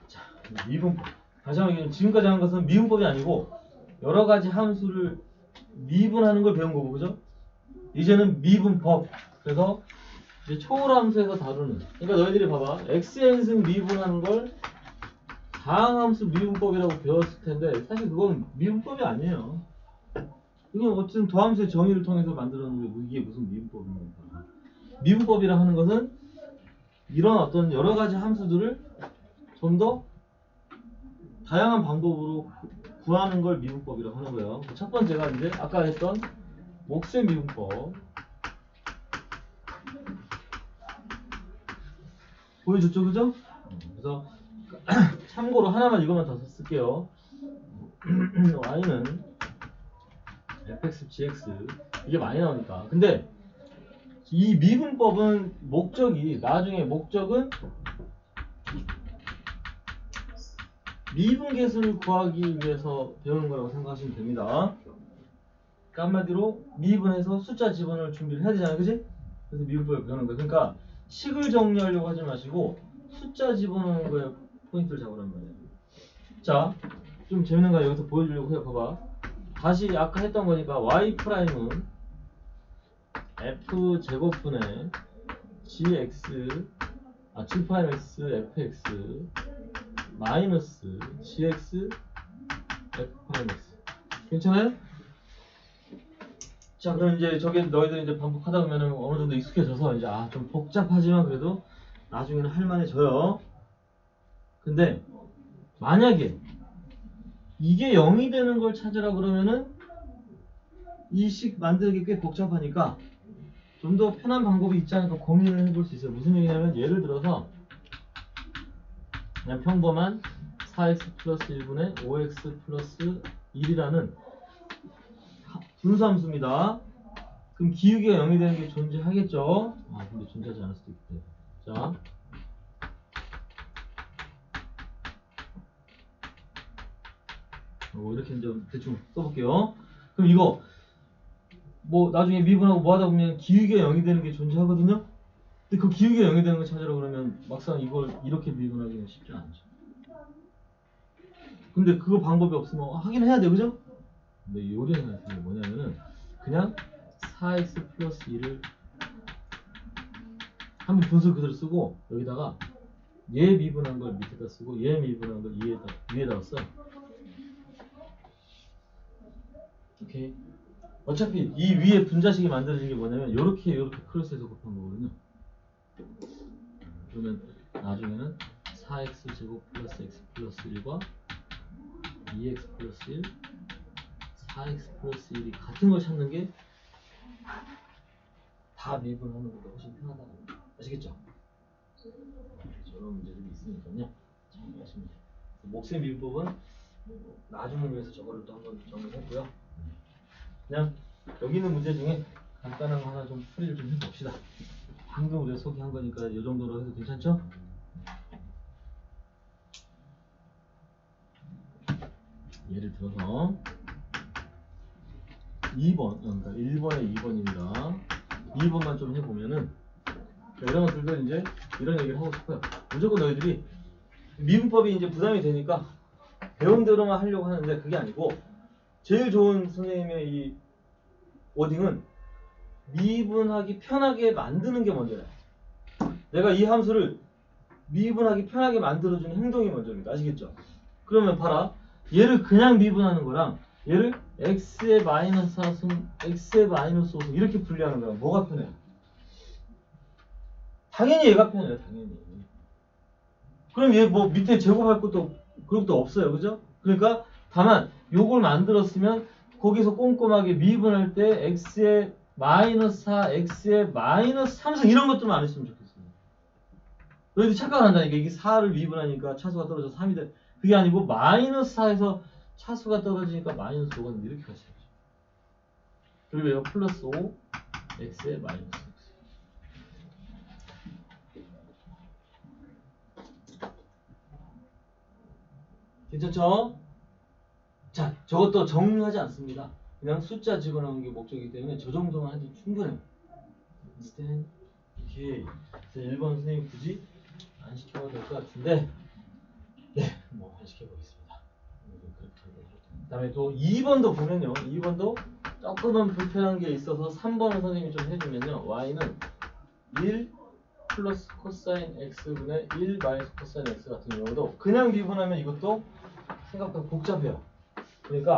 자, 미분법. 다시 한번 얘기하면 지금까지 한 것은 미분법이 아니고 여러 가지 함수를 미분하는 걸 배운 거고, 그죠? 이제는 미분법. 그래서 이제 초월함수에서 다루는. 그러니까 너희들이 봐봐. xn승 미분하는 걸 다항함수 미분법이라고 배웠을 텐데 사실 그건 미분법이 아니에요. 이건 어쨌든 도함수의 정의를 통해서 만들었는데 이게 무슨 미분법입니까? 미분법이라 하는 것은 이런 어떤 여러 가지 함수들을 좀 더 다양한 방법으로 구하는 걸 미분법이라고 하는 거예요. 첫 번째가 이제 아까 했던 목세 미분법. 보여줬죠, 그죠? 그래서 참고로 하나만 이것만 더 쓸게요. y는 fx, gx 이게 많이 나오니까. 근데 이 미분법은 목적이 나중에 목적은 미분계수를 구하기 위해서 배우는 거라고 생각하시면 됩니다. 그러니까 한마디로 미분해서 숫자 집어넣을 준비를 해야 되잖아요, 그지? 그래서 미분법을 배우는 거예요. 그러니까 식을 정리하려고 하지 마시고 숫자 집어넣는 거에 포인트를 잡으란 말이에요. 자, 좀 재밌는 거 여기서 보여주려고 해요. 봐봐. 다시 아까 했던 거니까 y 프라임은 f 제곱분의 gx 7x fx 마이너스 gx f'(x) 괜찮아요? 자, 그럼 이제 저게 너희들 이제 반복하다 보면은 어느 정도 익숙해져서 이제 좀 복잡하지만 그래도 나중에는 할만해져요. 근데 만약에 이게 0이 되는 걸 찾으라 그러면은 이 식 만들기 꽤 복잡하니까 좀 더 편한 방법이 있지 않을까 고민을 해볼 수 있어요. 무슨 얘기냐면 예를 들어서 그냥 평범한 4x 플러스 1분의 5x 플러스 1이라는 분수함수입니다. 그럼 기울기가 0이 되는 게 존재하겠죠? 근데 존재하지 않을 수도 있겠다. 자, 이렇게 이제 대충 써볼게요. 그럼 이거 뭐 나중에 미분하고 뭐 하다 보면 기울기가 0이 되는 게 존재하거든요? 근데 그 기울기가 0이 되는 걸 찾으라 그러면 막상 이걸 이렇게 미분하기는 쉽지 않죠. 근데 그거 방법이 없으면 하긴 해야 돼, 그죠? 근데 요령이 같은 게 뭐냐면은 그냥 4x 플러스 1을 한번 분수 그대로 쓰고 여기다가 얘 미분한 걸 밑에다 쓰고 얘 미분한 걸 위에다 써. 오케이. 어차피 이 위에 분자식이 만들어진 게 뭐냐면 요렇게 크로스해서 곱한 거거든요. 그러면 나중에는 4x 제곱 플러스 x 플러스 1과 2x 플러스 1 4x 플러스 1이 같은 걸 찾는 게 다 미분하는 것보다 훨씬 편하다는 거 아시겠죠? 저런 문제들이 있으니까요. 참고하시면 돼요. 목세 미분법은 나중을 위해서 저거를 또 한번 정리했고요. 그냥 여기 있는 문제 중에 간단한 거 하나 좀 풀이를 좀 해봅시다. 방금 우리가 소개한 거니까 이 정도로 해도 괜찮죠? 예를 들어서 2번, 그러니까 1번에 2번입니다. 2번만 좀 해보면은 이런 것들도 이제 이런 얘기를 하고 싶어요. 무조건 너희들이 미분법이 이제 부담이 되니까 배운 대로만 하려고 하는데 그게 아니고 제일 좋은 선생님의 이 워딩은 미분하기 편하게 만드는 게 먼저야. 내가 이 함수를 미분하기 편하게 만들어주는 행동이 먼저입니다. 아시겠죠? 그러면 봐라. 얘를 그냥 미분하는 거랑 얘를 x의 마이너스 하순, x의 마이너스 호순 이렇게 분리하는 거랑 뭐가 편해요? 당연히 얘가 편해요. 당연히. 그럼 얘 뭐 밑에 제곱할 것도 그런 것도 없어요. 그죠? 그러니까 다만 요걸 만들었으면 거기서 꼼꼼하게 미분할 때 x의 마이너스 4, x의 마이너스 3승 이런 것들만 안 했으면 좋겠어요. 너희들 착각한다니까. 이게 4를 미분하니까 차수가 떨어져서 3이 돼. 그게 아니고 마이너스 4에서 차수가 떨어지니까 마이너스 5가 된다. 이렇게 가셔야죠. 그리고 이거 플러스 5, x의 마이너스 x. 괜찮죠? 자, 저것도 정리하지 않습니다. 그냥 숫자 집어넣는 게 목적이기 때문에 저 정도만 해도 충분해요. 오케이. 그래서 1번 선생님 굳이 안 시켜도 될 것 같은데, 네, 뭐 안 시켜보겠습니다. 그 다음에 또 2번도 보면요. 2번도 조금은 불편한 게 있어서 3번을 선생님이 좀 해주면요. y는 1 플러스 코사인 x분의 1 마이너스 코사인 x 같은 경우도 그냥 미분하면 이것도 생각보다 복잡해요. 그러니까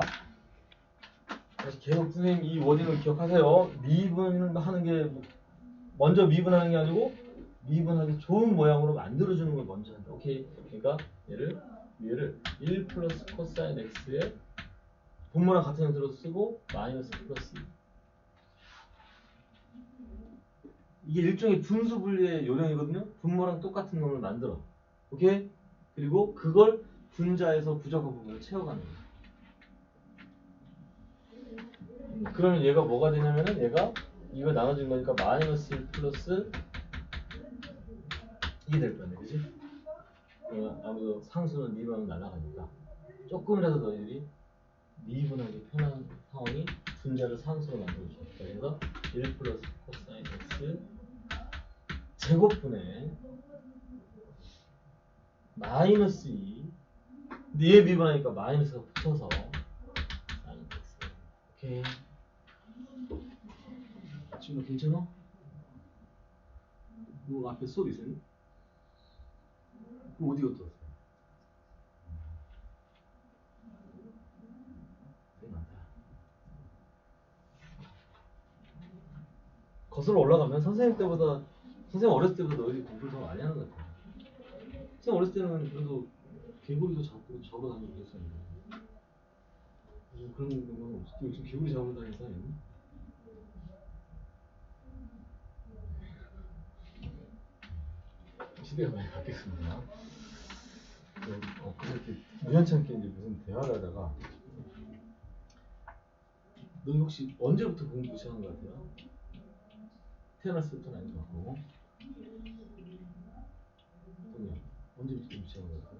다시 계속 선생님 이 워딩을 기억하세요. 미분하는 게 먼저 미분하는 게 아니고 미분하기 좋은 모양으로 만들어주는 걸 먼저 한다. 오케이. 그러니까 얘를 1 플러스 코사인 x에 분모랑 같은 형태로 쓰고 마이너스 플러스 2. 이게 일종의 분수 분리의 요령이거든요. 분모랑 똑같은 놈을 만들어. 오케이? 그리고 그걸 분자에서 부족한 부분을 채워가는 거예요. 그러면 얘가 뭐가 되냐면은 얘가 이거 나눠진 거니까 마이너스 1 플러스 2이 될 거네. 그지? 아무래도 상수는 미분하면 날아가니까 조금이라도 너희들이 미분하기 편한 상황이 분자를 상수로 만들어줘. 그래서 1 플러스 코사인 x 제곱분의 마이너스 2 얘 미분하니까 마이너스가 붙어서 사인 x. 오케이. 지금 괜찮아? 뭐 앞에 수업 있었니? 그럼 어디 갔다 왔어? 되게 많다. 거슬러 올라가면 선생님 어렸을 때보다 너희들이 공부를 더 많이 하는 것 같아. 선생님 어렸을 때는 그래도 개구리도 잡고 다니고 그랬었는데 그런 건 없어. 요즘 개구리 잡으러 다니는 사람이 있니? 시대가 많이 바뀌었습니다. 그렇게 우연찮게 이제 무슨 대화를 하다가 너 혹시 언제부터 공부 시작한 것 같아요? 태어났을 때부터는 아닌 것 같고 언제부터 공부 시작한 것 같아요?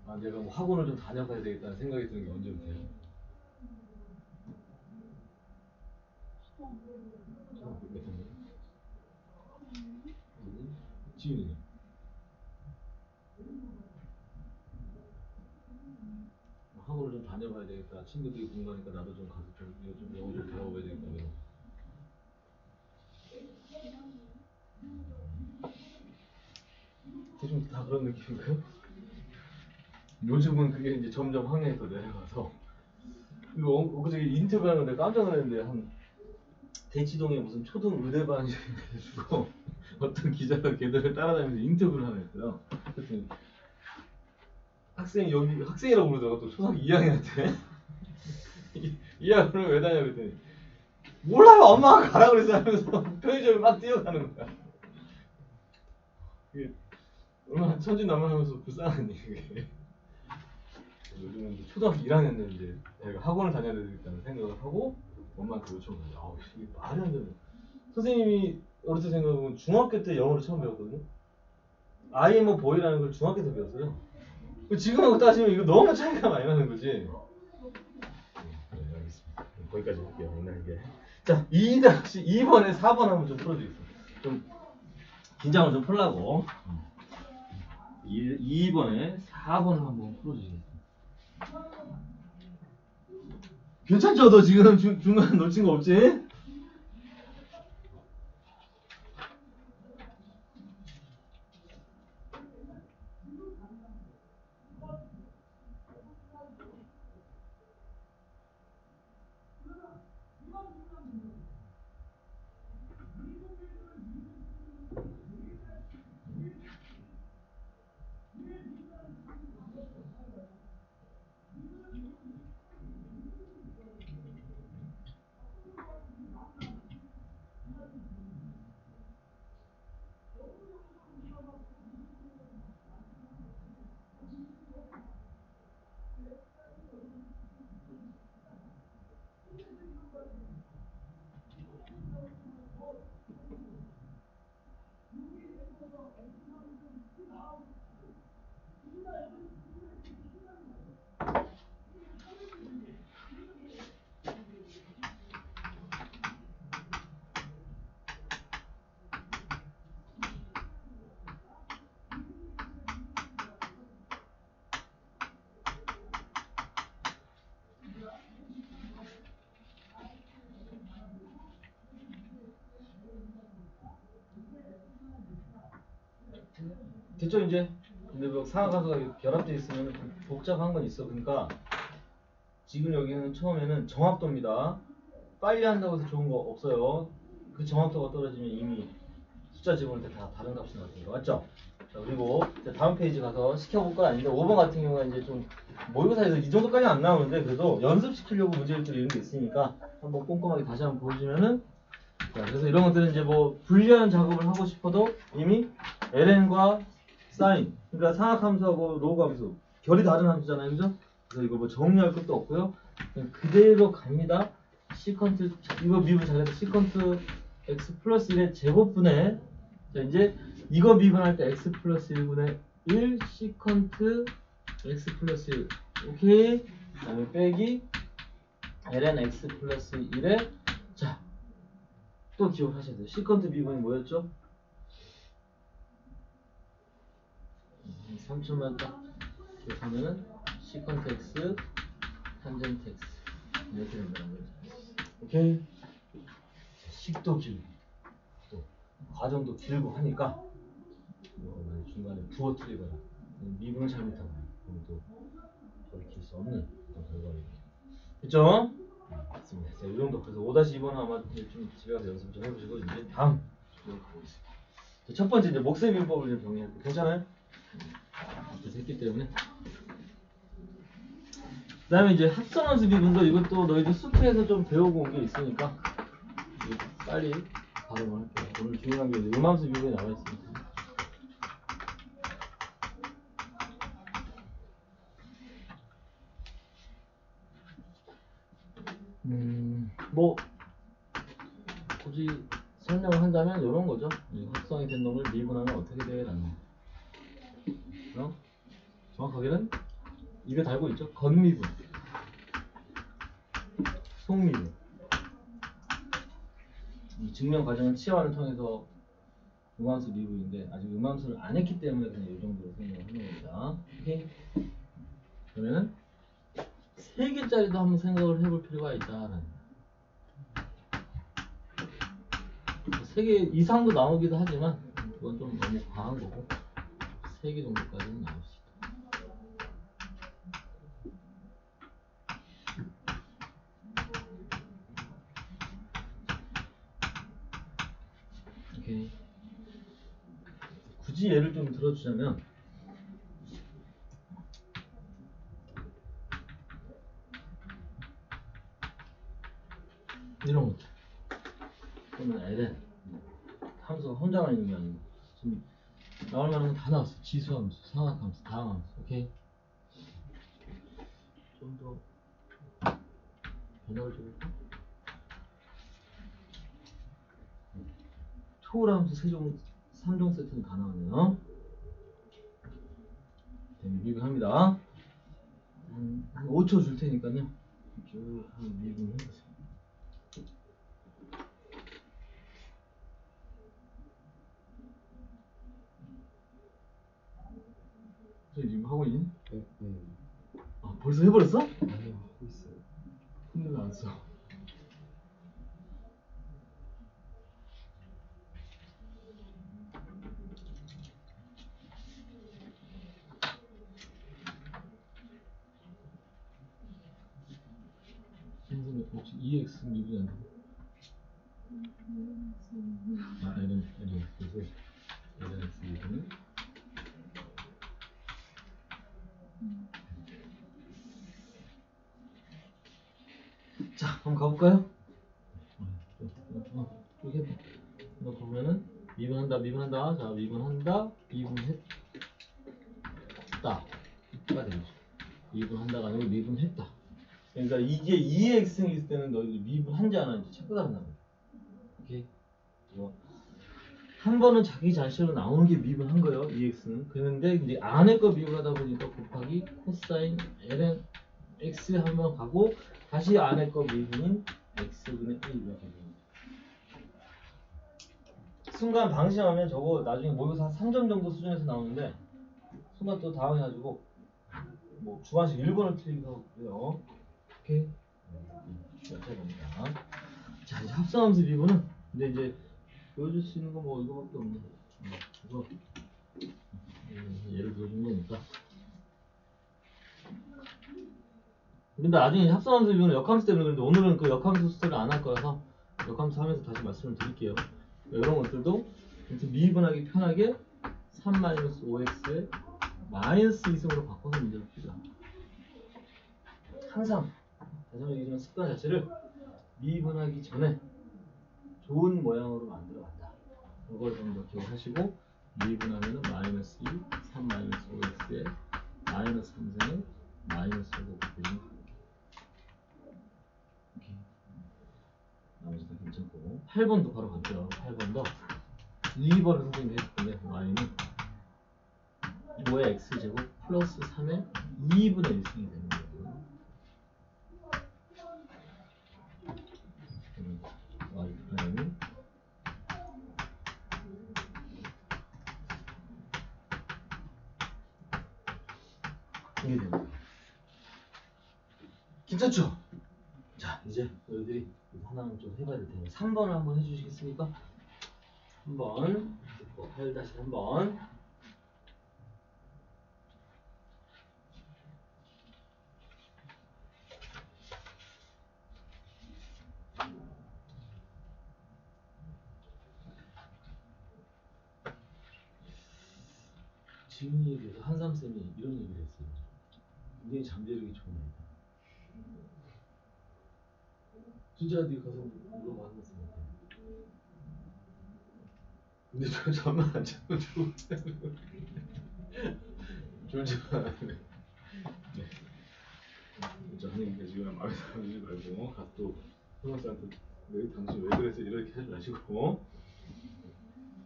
아 내가 뭐 학원을 좀 다녀가야 되겠다는 생각이 드는 게 언제부터요? 몇 학년? 지윤이는? 학원을 좀 다녀봐야 되겠다. 친구들이 공부하니까 나도 좀 가서 좀 영어 좀 배워봐야 되겠다. 대충 다 그런 느낌인가요? 요즘은 그게 이제 점점 학년이 더 내려가서 그리고 그저께 인터뷰하는데 깜짝 놀랐는데 한 대치동에 무슨 초등 의대반이 해가지고 어떤 기자가 걔들을 따라다니면서 인터뷰를 하나 했어요. 그랬더니 학생이라고 부르더라고. 또 초등학교 2학년한테 2학년을 왜 다녀 그랬더니 몰라요 엄마가 가라 그랬어 하면서 편의점에 막 뛰어가는 거야. 그게 얼마나 천진난만하면서 불쌍한 일이게. 요즘은 이제 초등학교 1학년들 이제 애가 학원을 다녀야 되겠다는 생각을 하고 엄마한테 요청을 해요. 아우 이게 말이 안 되네. 선생님이 어렸을 때 생각하면 중학교 때 영어를 처음 배웠거든요. I am a boy라는 걸 중학교 때 배웠어요. 지금하고 따지면 이거 너무 차이가 많이 나는 거지. 네, 알겠습니다. 거기까지 할게요. 오늘 이게. 자, 2번에 4번 한번 좀 풀어주겠습니다. 좀 긴장을 좀 풀라고. 2번에 4번을 한번 풀어주시겠습니다. 괜찮죠? 너 지금 중간 놓친 거 없지? 됐죠 이제? 근데 뭐 상하관수가 결합되어 있으면 좀 복잡한 건 있어. 그러니까 지금 여기는 처음에는 정확도입니다. 빨리 한다고 해서 좋은 거 없어요. 그 정확도가 떨어지면 이미 숫자 집어넣을 때 다 다른 값이 나왔으니까 맞죠? 자 그리고 이제 다음 페이지 가서 시켜볼 건 아닌데 5번 같은 경우는 이제 좀 모의고사에서 이 정도까지 안 나오는데 그래도 연습시키려고 문제들 이런 게 있으니까 한번 꼼꼼하게 다시 한번 보여주면은 자 그래서 이런 것들은 이제 뭐 분리하는 작업을 하고 싶어도 이미 ln과 sin 그러니까 상하함수하고 로그함수 결이 다른 함수잖아요, 그죠? 그래서 이거 뭐 정리할 것도 없고요. 그냥 그대로 갑니다. 시컨트 이거 미분 잘해서 시컨트 x 플러스 1의 제곱분의 자 이제 이거 미분할 때 x 플러스 1분의 1 시컨트 x 플러스 1 오케이. 그 다음에 빼기 ln x 플러스 1에 자 또 기억하셔야 돼요. 시컨트 미분이 뭐였죠? 3초만 딱 기억하면은 시컨트 x 탄젠트 x 이렇게 된다는 거죠. 오케이. 식도 길고 또 과정도 길고 하니까 중간에 부어뜨리거나 미분을 잘못하거나 그럼 또 돌이킬 수 없는 그런 결과입니다. 됐죠? 맞습니다. 자, 이 정도. 그래서 5-2번은 아마 좀 집에 가서 연습 좀 해보시고 이제 다음 주제로 가보겠습니다. 자, 첫 번째 이제 목세 비법을 좀 정리할게요. 괜찮아요? 앞에서 했기 때문에. 그 다음에 이제 합성함수 비분도 이것도 너희들 수트에서 좀 배우고 온 게 있으니까 빨리 발음을 할게요. 오늘 중요한 게 음함수 비분이 나와 있으니까. 뭐 굳이 설명을 한다면 이런 거죠. 합성이 된 놈을 미분하면 어떻게 되겠나? 정확하게는 입에 달고 있죠. 건미분, 속미분. 이 증명 과정은 치환을 통해서 음함수 미분인데 아직 음함수를 안 했기 때문에 그냥 이 정도로 설명을 하는 겁니다. 오케이? 그러면은 3개짜리도 한번 생각을 해볼 필요가 있다라는. 3개 이상도 나오기도 하지만 그건 좀 너무 과한 거고 3개 정도까지는 나올 수 있다. 오케이. 굳이 예를 좀 들어주자면 이런 것들. 그러면 ln 함수가 혼자만 있는 게 아니고 지금 나올 만한 건 다 나왔어. 지수함수, 상학함수, 다항함수. 오케이. 좀 더 변화를 줄일까? 초월함수 3종 세트는 다 나왔네요. 미분합니다. 한 5초 줄 테니까요. 쭉 한번 미분을 해보세요. 지금 하고 있니? 네. 아, 벌써 해버렸어? 아니요, 하고 있어요. 힘들어 안 써. 선생님 혹시 EX 미분이 안 돼? 아, LN 그래서 LNX 미분은 자, 한번 가볼까요? 쭉 해봐. 이거 보면은 미분한다. 자, 미분했다. 가 되죠. 미분한다가 아니고 미분했다. 그러니까 이게 2x는 있을 때는 너희들 미분한지 안 한지 체크한단 말이야. 오케이. 한 번은 자기 자신으로 나오는 게 미분한 거예요. 2x는. 그런데 이제 안에 거 미분하다 보니까 곱하기 코사인 ln x 한번 가고 다시 안에 거 미분인 x분의 1가 됩니다. 순간 방심하면 저거 나중에 모의고사 한 3점 정도 수준에서 나오는데 순간 또 당황해가지고 뭐 주관식 1번을 틀리기도 하고요. 오케이. 이렇게 됩니다. 자, 이제 합성함수 미분은 근데 이제 보여줄 수 있는 건 뭐 이거밖에 없네. 그래서 예를 들어준 거니까. 근데 나중에 합성함수 미분은 역함수 때문에 그런데 오늘은 그 역함수 스토리를 안 할 거라서 역함수 하면서 다시 말씀을 드릴게요. 이런 것들도 미분하기 편하게 3-5x에 마이너스 2승으로 바꿔서 문제를 풀자. 항상 다시 한번 얘기하지만 습관 자체를 미분하기 전에 좋은 모양으로 만들어 간다. 그걸 좀 더 기억하시고 미분하면은 마이너스 2, 3-5x에 마이너스 3승에 마이너스 5 곱해주면 이렇게 나머지 다 괜찮고 8번도 바로 갈게요. 8번도 2번을 선생님이 했을 때 y는 5의 x제곱 플러스 3의 2분의 1승이 되는 거예요. y 프라임은 이게 됩니다. 괜찮죠? 자, 이제 너희들이 하나는 좀 해봐야 될 텐데 3번을 한번 해주시겠습니까? 3번 8-3번 지훈이에 대해서 한삼쌤이 이런 얘기를 했어요. 굉장히 잠재력이 좋은 애다. 주자한테 가서 물어봤습니다. 근데 저 잠만 안 자고 좋은데 졸지만 않네. 네. 저는 지금 마음에 들지 말고 가서 또 형사한테 왜 당신 왜 그래서 이렇게 하지 마시고.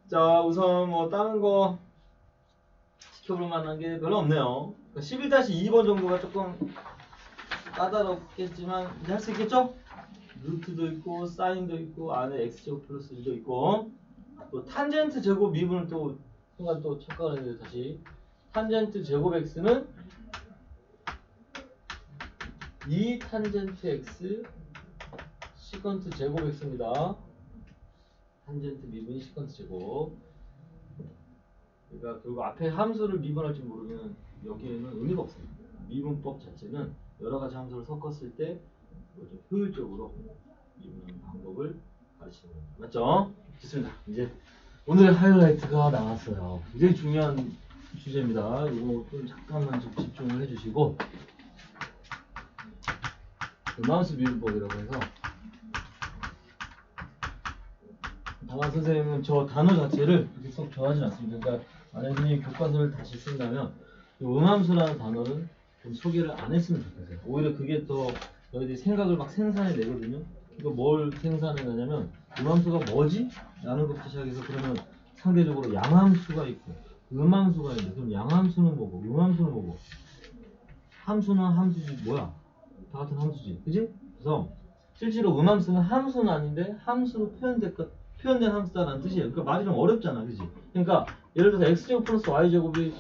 자, 우선 뭐 다른 거 지켜볼 만한 게 별로 없네요. 11-2번 정도가 조금 까다롭겠지만 이제 할 수 있겠죠? 루트도 있고 사인도 있고 안에 x제곱 플러스 1도 있고 또 탄젠트 제곱 미분을 또 순간 또 착각을 했는데 다시 탄젠트 제곱 x는 2 탄젠트 x 시컨트 제곱 x입니다. 탄젠트 미분이 시컨트 제곱. 그러니까 결국 앞에 함수를 미분할 줄 모르면 여기에는 의미가 없습니다. 미분법 자체는 여러 가지 함수를 섞었을 때 좀 효율적으로 미분하는 방법을 가르치는 겁니다. 맞죠? 좋습니다. 이제 오늘의 하이라이트가 나왔어요. 굉장히 중요한 주제입니다. 이거 좀 잠깐만 좀 집중을 해주시고 마우스 미분법이라고 해서 다만 선생님은 저 단어 자체를 그렇게 썩 좋아하진 않습니다. 그러니까 만약에 교과서를 다시 쓴다면 음함수라는 단어는 좀 소개를 안 했으면 좋겠어요. 오히려 그게 더 너희들이 생각을 막 생산해 내거든요. 그러니까 뭘 생산해 내냐면 음함수가 뭐지? 라는 것부터 시작해서 그러면 상대적으로 양함수가 있고 음함수가 있는데 그럼 양함수는 뭐고 음함수는 뭐고 함수는 함수지 뭐야? 다 같은 함수지. 그지? 그래서 실제로 음함수는 함수는 아닌데 함수로 표현된 함수다라는 뜻이에요. 그러니까 말이 좀 어렵잖아. 그지? 그러니까 예를 들어서 x제곱 플러스 y제곱이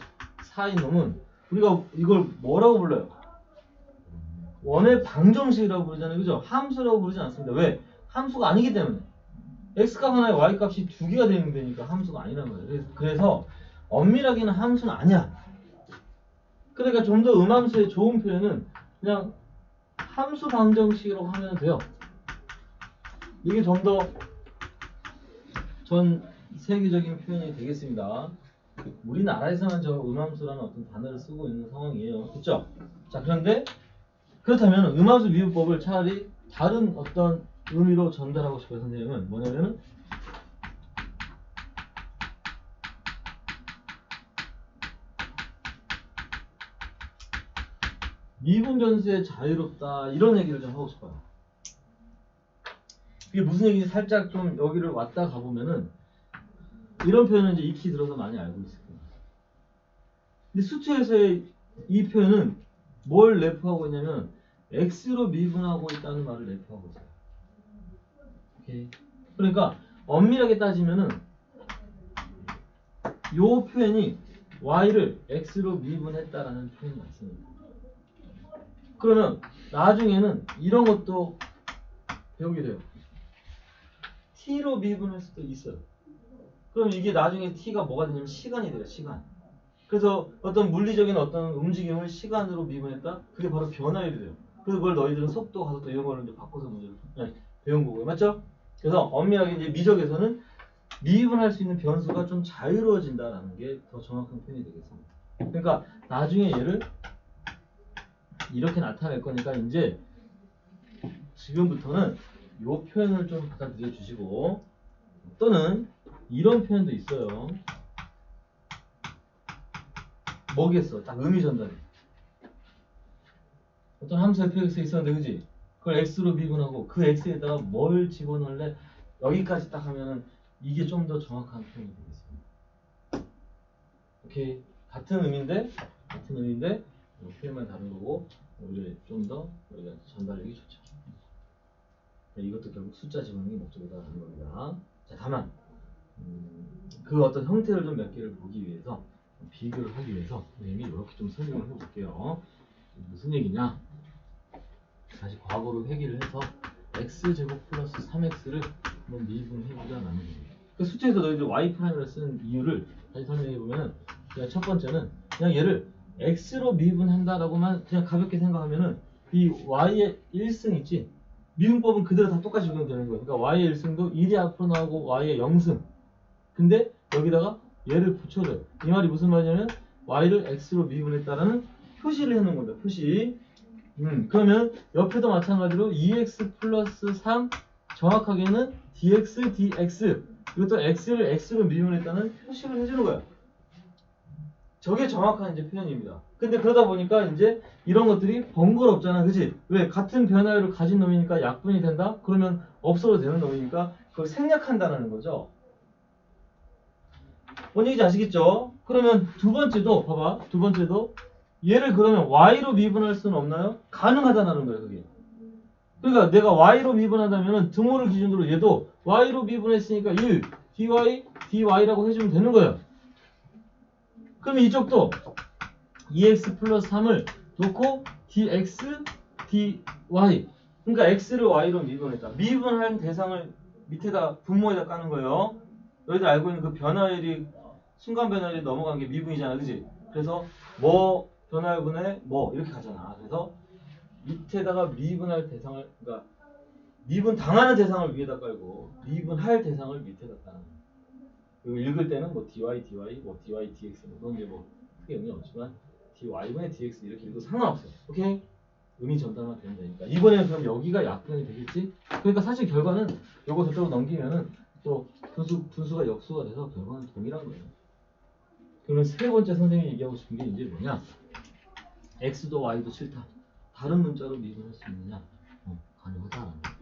4인 놈은 우리가 이걸 뭐라고 불러요? 원의 방정식이라고 부르잖아요. 그죠? 함수라고 부르지 않습니다. 왜? 함수가 아니기 때문에. x값 하나에 y값이 두 개가 되면 되니까 함수가 아니란 말이에요. 그래서 엄밀하게는 함수는 아니야. 그러니까 좀 더 음함수의 좋은 표현은 그냥 함수 방정식이라고 하면 돼요. 이게 좀 더 전 세계적인 표현이 되겠습니다. 우리나라에서만 저 음함수라는 어떤 단어를 쓰고 있는 상황이에요. 그렇죠? 자, 그런데 그렇다면 음함수 미분법을 차라리 다른 어떤 의미로 전달하고 싶어요. 선생님은 뭐냐면은 미분 변수의 자유롭다 이런 얘기를 좀 하고 싶어요. 이게 무슨 얘기인지 살짝 좀 여기를 왔다 가보면은 이런 표현은 이제 익히 들어서 많이 알고 있을 거예요. 근데 수투에서의 이 표현은 뭘 내포하고 있냐면 x로 미분하고 있다는 말을 내포하고 있어요. 오케이. 그러니까 엄밀하게 따지면은 이 표현이 y를 x로 미분했다라는 표현이 맞습니다. 그러면 나중에는 이런 것도 배우게 돼요. t로 미분할 수도 있어요. 그럼 이게 나중에 t가 뭐가 되냐면 시간이 돼요. 시간. 그래서 어떤 물리적인 어떤 움직임을 시간으로 미분했다? 그게 바로 변화율이 돼요. 그래서 그걸 너희들은 속도, 가속도 이런 거를 이제 바꿔서 문제를 배운 거고요. 맞죠? 그래서 엄밀하게 이제 미적에서는 미분할 수 있는 변수가 좀 자유로워진다라는 게 더 정확한 표현이 되겠습니다. 그러니까 나중에 얘를 이렇게 나타낼 거니까 이제 지금부터는 이 표현을 좀 받아들여 주시고 또는 이런 표현도 있어요. 뭐겠어? 딱 의미 전달이. 어떤 함수 fx에 있었는데 그지? 그걸 x로 미분하고 그 x에다가 뭘 집어넣을래? 여기까지 딱 하면은 이게 좀 더 정확한 표현이 되겠습니다. 오케이. 같은 의미인데 표현만 다른 거고 오히려 좀 더 우리가 전달력이 좋죠. 이것도 결국 숫자 집어넣는 게 목적이다라는 겁니다. 자, 다만 그 어떤 형태를 좀 몇 개를 보기 위해서 비교를 하기 위해서 선생님이 이렇게 좀 설명을 해볼게요. 무슨 얘기냐? 다시 과거로 회귀를 해서 x제곱 플러스 3x를 한번 미분해보자라는 겁니다. 그 수치에서 너희들 y''을 쓰는 이유를 다시 설명해보면 그냥 첫 번째는 그냥 얘를 x로 미분한다라고만 그냥 가볍게 생각하면은 이 y의 1승 있지? 미분법은 그대로 다 똑같이 적용되는 거예요. 그러니까 y의 1승도 1이 앞으로 나오고 y의 0승. 근데 여기다가 얘를 붙여줘요. 이 말이 무슨 말이냐면 y를 x로 미분했다라는 표시를 해놓은 겁니다. 표시. 그러면 옆에도 마찬가지로 2x 플러스 3 정확하게는 dx, dx 이것도 x를 x로 미분했다는 표시를 해주는 거야. 저게 정확한 이제 표현입니다. 근데 그러다 보니까 이제 이런 것들이 번거롭잖아, 그지? 왜? 같은 변화율을 가진 놈이니까 약분이 된다? 그러면 없어도 되는 놈이니까 그걸 생략한다는 거죠. 뭔 얘기인지 아시겠죠? 그러면 두 번째도 봐봐. 두 번째도 얘를 그러면 y로 미분할 수는 없나요? 가능하다는 거예요, 그게. 그러니까 내가 y로 미분한다면은 등호를 기준으로 얘도 y로 미분했으니까 1 dy dy라고 해주면 되는 거예요. 그럼 이쪽도 2x 플러스 3을 놓고 dx dy 그러니까 x를 y로 미분했다. 미분한 대상을 밑에다 분모에다 까는 거예요. 너희들 알고 있는 그 변화율이 순간 변화율이 넘어간 게 미분이잖아, 그지? 그래서 뭐 변화율분의 뭐 이렇게 가잖아. 그래서 밑에다가 미분할 대상을, 그러니까 미분 당하는 대상을 위에다 깔고 미분할 대상을 밑에다 까는 거야. 그리고 읽을 때는 뭐 dy, 뭐 dy, dx 뭐 그런 게 뭐 크게 의미 없지만 dy분의 dx 이렇게 읽어도 상관없어요. 오케이? 의미 전달만 되면 되니까. 이번에는 그럼 여기가 약분이 되겠지? 그러니까 사실 결과는 요거 저쪽으로 넘기면은 또 분수가 역수가 돼서 결과는 동일한 거예요. 그러면 세 번째 선생님이 얘기하고 싶은 게 이제 뭐냐? x도 y도 싫다. 다른 문자로 미분할 수 있느냐? 가능하다라는 거예요.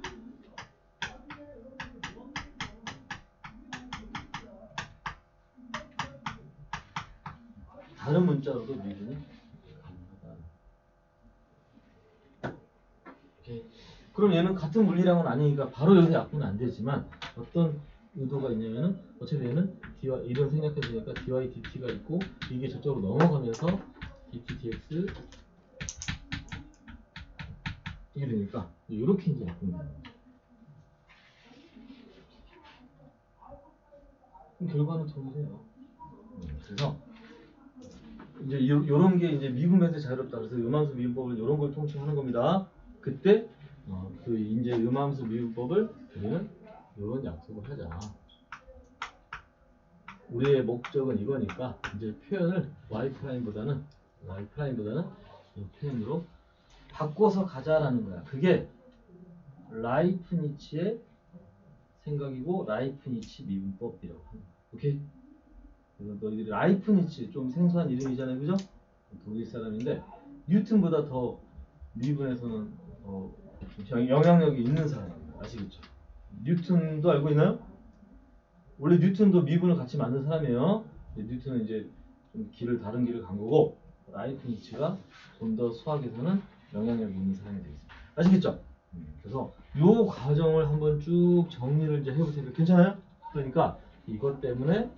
다른 문자로도 미분이 가능하다. 오케이. 그럼 얘는 같은 물리량은 아니니까 바로 여기서 약분은 안 되지만 어떤 의도가 있냐면은 어차피 얘는 dy 이런 생략해주니까 dy dt가 있고 이게 저쪽으로 넘어가면서 dt dx 이게 되니까 이렇게 이제 약분이 되는 거죠. 그럼 결과는 동일해요. 그래서 이제 요런 게 이제 미분에서 자유롭다. 그래서 음함수 미분법을 요런 걸 통칭하는 겁니다. 그때 그 이제 음함수 미분법을 우리는 요런 약속을 하자. 우리의 목적은 이거니까 이제 표현을 y''보다는 이 표현으로 바꿔서 가자라는 거야. 그게 라이프니츠의 생각이고 라이프니츠 미분법이라고 합니다. 오케이? 그래서 너희들이 라이프니츠 좀 생소한 이름이잖아요, 그죠? 독일 사람인데 뉴턴보다 더 미분에서는 영향력이 있는 사람입니다. 아시겠죠? 뉴턴도 알고 있나요? 원래 뉴턴도 미분을 같이 만든 사람이에요. 뉴턴은 이제 좀 다른 길을 간 거고 라이프니츠가 좀 더 수학에서는 영향력이 있는 사람이 되겠습니다. 아시겠죠? 그래서 요 과정을 한번 쭉 정리를 이제 해볼 테니까 괜찮아요? 그러니까 이것 때문에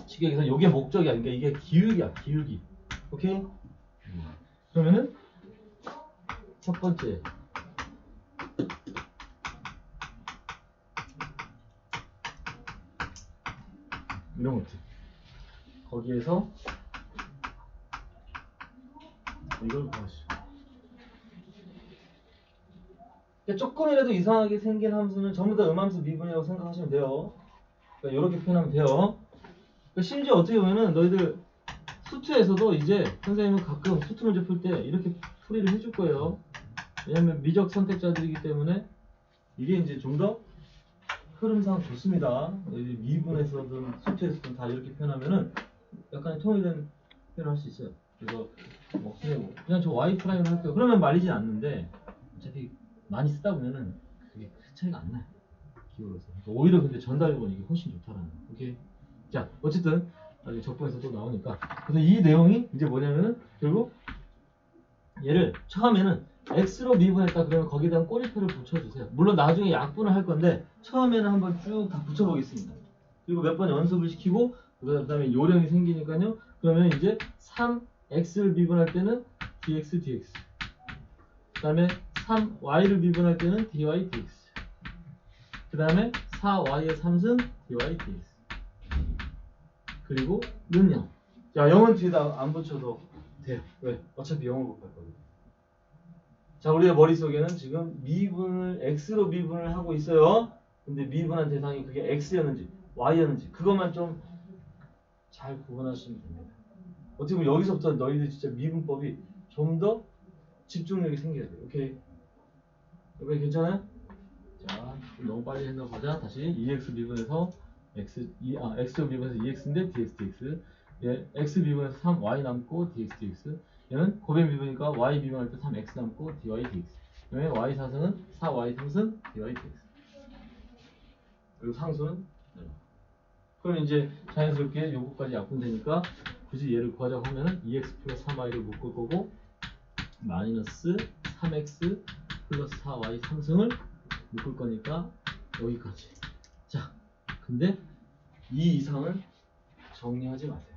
쉽게 얘기해서 이게 목적이야. 그러니까 이게 기울기야, 기울기. 오케이? 그러면은 첫 번째 이런 것들 거기에서 이걸 구하시오. 조금이라도 이상하게 생긴 함수는 전부 다 음함수 미분이라고 생각하시면 돼요. 그러니까 이렇게 표현하면 돼요. 그러니까 심지어 어떻게 보면은 너희들 수투에서도 이제 선생님은 가끔 수투 문제 풀 때 이렇게 풀이를 해줄 거예요. 왜냐면 미적 선택자들이기 때문에 이게 이제 좀 더 흐름상 좋습니다. 미분에서든 수투에서든 다 이렇게 표현하면은 약간의 통일된 표현을 할 수 있어요. 그래서 뭐 그냥 저 y''로 할게요. 그러면 말리진 않는데 어차피 많이 쓰다 보면은 그게 큰 차이가 안 나요. 기울어서. 오히려 근데 전달해보니 이게 훨씬 좋다라는 거. 오케이. 자, 어쨌든 나중에 적분에서 또 나오니까. 그래서 이 내용이 이제 뭐냐면은 결국 얘를 처음에는 x로 미분했다 그러면 거기다 꼬리표를 붙여주세요. 물론 나중에 약분을 할 건데 처음에는 한번 쭉 다 붙여보겠습니다. 그리고 몇 번 연습을 시키고 그 다음에 요령이 생기니까요. 그러면 이제 3x를 미분할 때는 dx dx 그 다음에 3y를 미분할 때는 dy dx 그 다음에 4y의 3승 dy dx 그리고 는 0. 자, 0은 뒤에다 안 붙여도 돼요. 왜? 어차피 0을 곱할 거거든요. 자, 우리의 머릿속에는 지금 미분을 x로 미분을 하고 있어요. 근데 미분한 대상이 그게 x였는지 y였는지 그것만 좀 잘 구분하시면 됩니다. 어떻게 보면 여기서부터 너희들 진짜 미분법이 좀 더 집중력이 생겨야 돼요. 오케이? 여기 괜찮아요? 자, 너무 빨리 했나 보자. 다시 2x 미분해서 x로 미분해서 2x인데 dx dx 예, x 미분해서 3y 남고 dx dx 얘는 고백 미분이니까 y 미분할 때 3x 남고 dy dx 그러면 y 사승은 4y 3승 dy dx 그리고 상수는 그럼 이제 자연스럽게 요거까지 약분되니까 굳이 얘를 구하자고 하면은 2x 플러스 3y를 묶을 거고 마이너스 3x 플러스 4y 3승을 묶을 거니까 여기까지. 자, 근데 이 이상을 정리하지 마세요.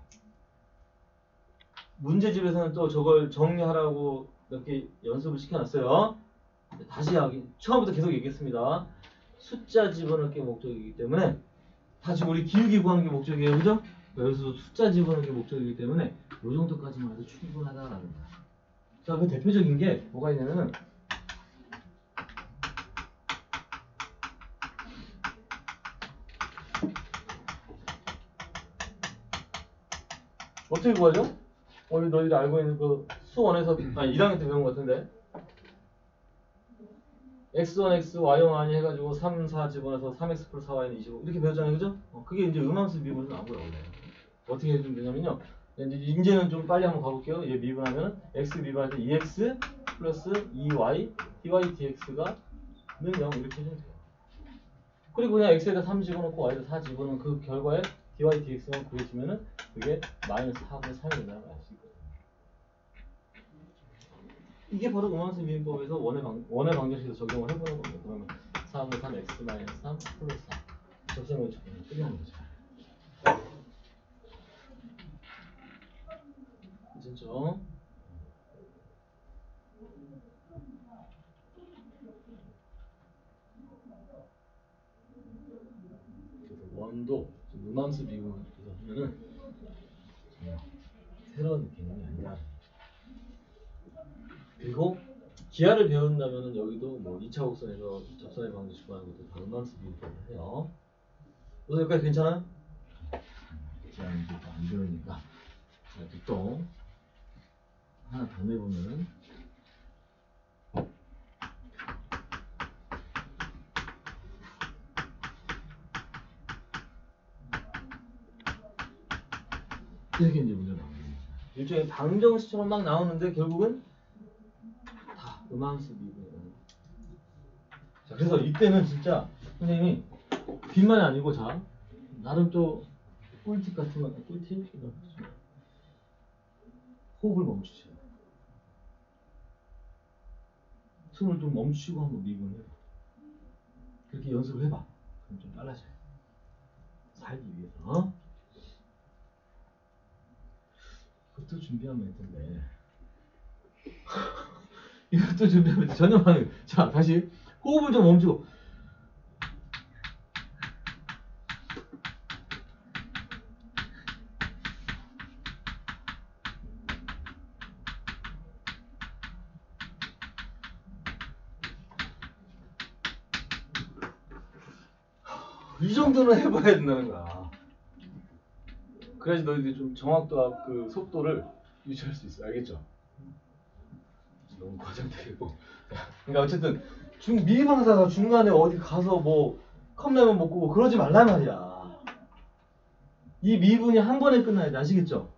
문제집에서는 또 저걸 정리하라고 몇 개 연습을 시켜놨어요. 다시 처음부터 계속 얘기했습니다. 숫자 집어넣을 게 목적이기 때문에 다시 우리 기울기 구하는 게 목적이에요. 그죠? 여기서 숫자 집어넣는 게 목적이기 때문에 이 정도까지만 해도 충분하다라는 거야. 자, 그 대표적인 게 뭐가 있냐면은 어떻게 구하죠? 너희들 알고 있는 그 수원에서 1학년 때 배운 것 같은데 x1, x, y1 아니 해가지고 3, 4 집어넣어서 3x 플러스 4y는 25 이렇게 배웠잖아요. 그죠? 그게 이제 음함수 미분은 안 보여 원래. 어떻게 해주면 되냐면요. 이제는 좀 빨리 한번 가볼게요. 얘 미분하면 x 미분할 때 2x 플러스 2y dy dx가 는 0 이렇게 해주면 돼요. 그리고 그냥 x에다 3 집어넣고 y에다 4 집어넣으면 그 결과에 dy dx만 구해주면은 그게 마이너스 4분의 3이 된다는 걸 알 수 있거든요. 이게 바로 음함수 미분법에서 원의 방정식에서 적용을 해보는 겁니다. 그러면 4분의 3 x 마이너스 3 플러스 4 적성을 적용을 끝나는 거죠. 괜찮죠? 그래서 원도 음함수 미분에서 하면은 새로운 개념이 아니라 그리고 기하를 배운다면은 여기도 뭐 2차 곡선에서 접선의 방정식 구하는 것도 다 음함수 미분법을 해요. 오늘 여기까지 괜찮아요? 기하는 이제 안 배우니까 또 하나 더 내보면은 이렇게 이제 문제가 나옵니다. 일종의 방정식처럼 막 나오는데 결국은 다 음함수 미분이에요. 자, 그래서 이때는 진짜 선생님이 빈만이 아니고 자 나름 또 꿀팁 같은 거 꿀팁? 호흡을 멈추세요. 숨을 좀 멈추고 한번 미분을 해봐. 그렇게 연습을 해봐. 그럼 좀 빨라져요. 살기 위해서. 이것도 준비하면 될 텐데. 이것도 준비하면 돼. 전혀 반응. 자, 다시 호흡을 좀 멈추고. 이 정도는 해봐야 된다는 거야. 그래야지 너희들이 좀 정확도와 그 속도를 유지할 수 있어. 알겠죠? 너무 과장되고. 그러니까 어쨌든 미방사가 중간에 어디 가서 뭐 컵라면 먹고 뭐 그러지 말란 말이야. 이 미분이 한 번에 끝나야 돼. 아시겠죠?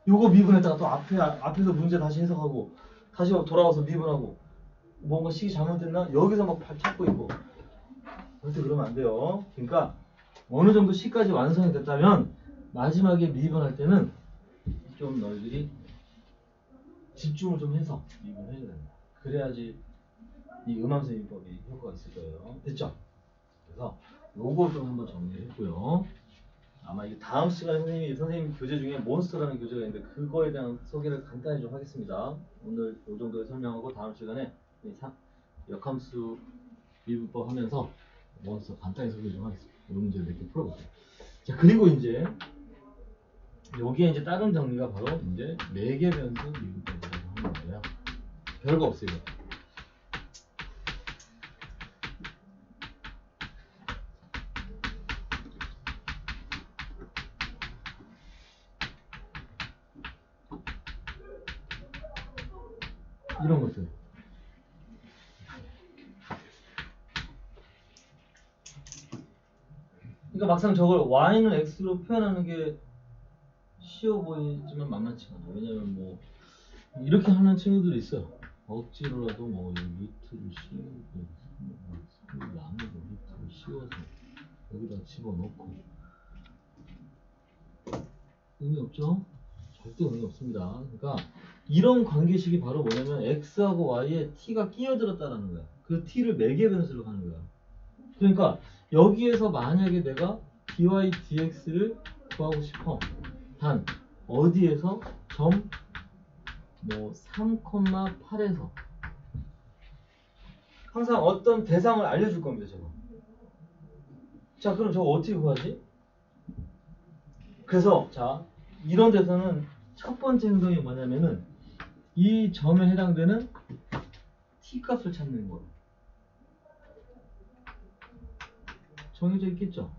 요거 미분했다가 또 앞에서 문제 다시 해석하고 다시 돌아와서 미분하고 뭔가 식이 잘못됐나? 여기서 막 발 찾고 있고 절대 그러면 안 돼요. 그러니까 어느 정도 시까지 완성이 됐다면 마지막에 미분할 때는 좀 너희들이 집중을 좀 해서 미분을 해야 된다. 그래야지 이 음함수인법이 효과가 있을 거예요. 됐죠? 그래서 요거 좀 한번 정리했고요. 아마 이 다음 시간에 선생님 교재 중에 몬스터라는 교재가 있는데 그거에 대한 소개를 간단히 좀 하겠습니다. 오늘 요 정도 설명하고 다음 시간에 이 역함수 미분법 하면서 몬스터 간단히 소개 좀 하겠습니다. 이 문제 몇 개 풀어볼게요. 자, 그리고 이제 여기에 이제 다른 정리가 바로 이제 매개 변수 미분법이라고 하는 거예요. 별거 없어요. 이런 것들. 그러니까 막상 저걸 y는 x로 표현하는 게 쉬워 보이지만 만만치가 않아요. 왜냐면 뭐 이렇게 하는 친구들이 있어요. 억지로라도 뭐 루트를 씌우고 나누고 루트를 씌워서 여기다 집어넣고 의미 없죠? 절대 의미 없습니다. 그러니까 이런 관계식이 바로 뭐냐면 x하고 y에 t가 끼어들었다라는 거야. 그 t를 매개 변수로 가는 거야. 그러니까 여기에서 만약에 내가 dy dx를 구하고 싶어. 단 어디에서 점 뭐 3,8에서 항상 어떤 대상을 알려줄 겁니다. 저거. 자, 그럼 저거 어떻게 구하지? 그래서 자, 이런 데서는 첫 번째 행동이 뭐냐면은 이 점에 해당되는 t 값을 찾는 거예요. 정해져 있겠죠?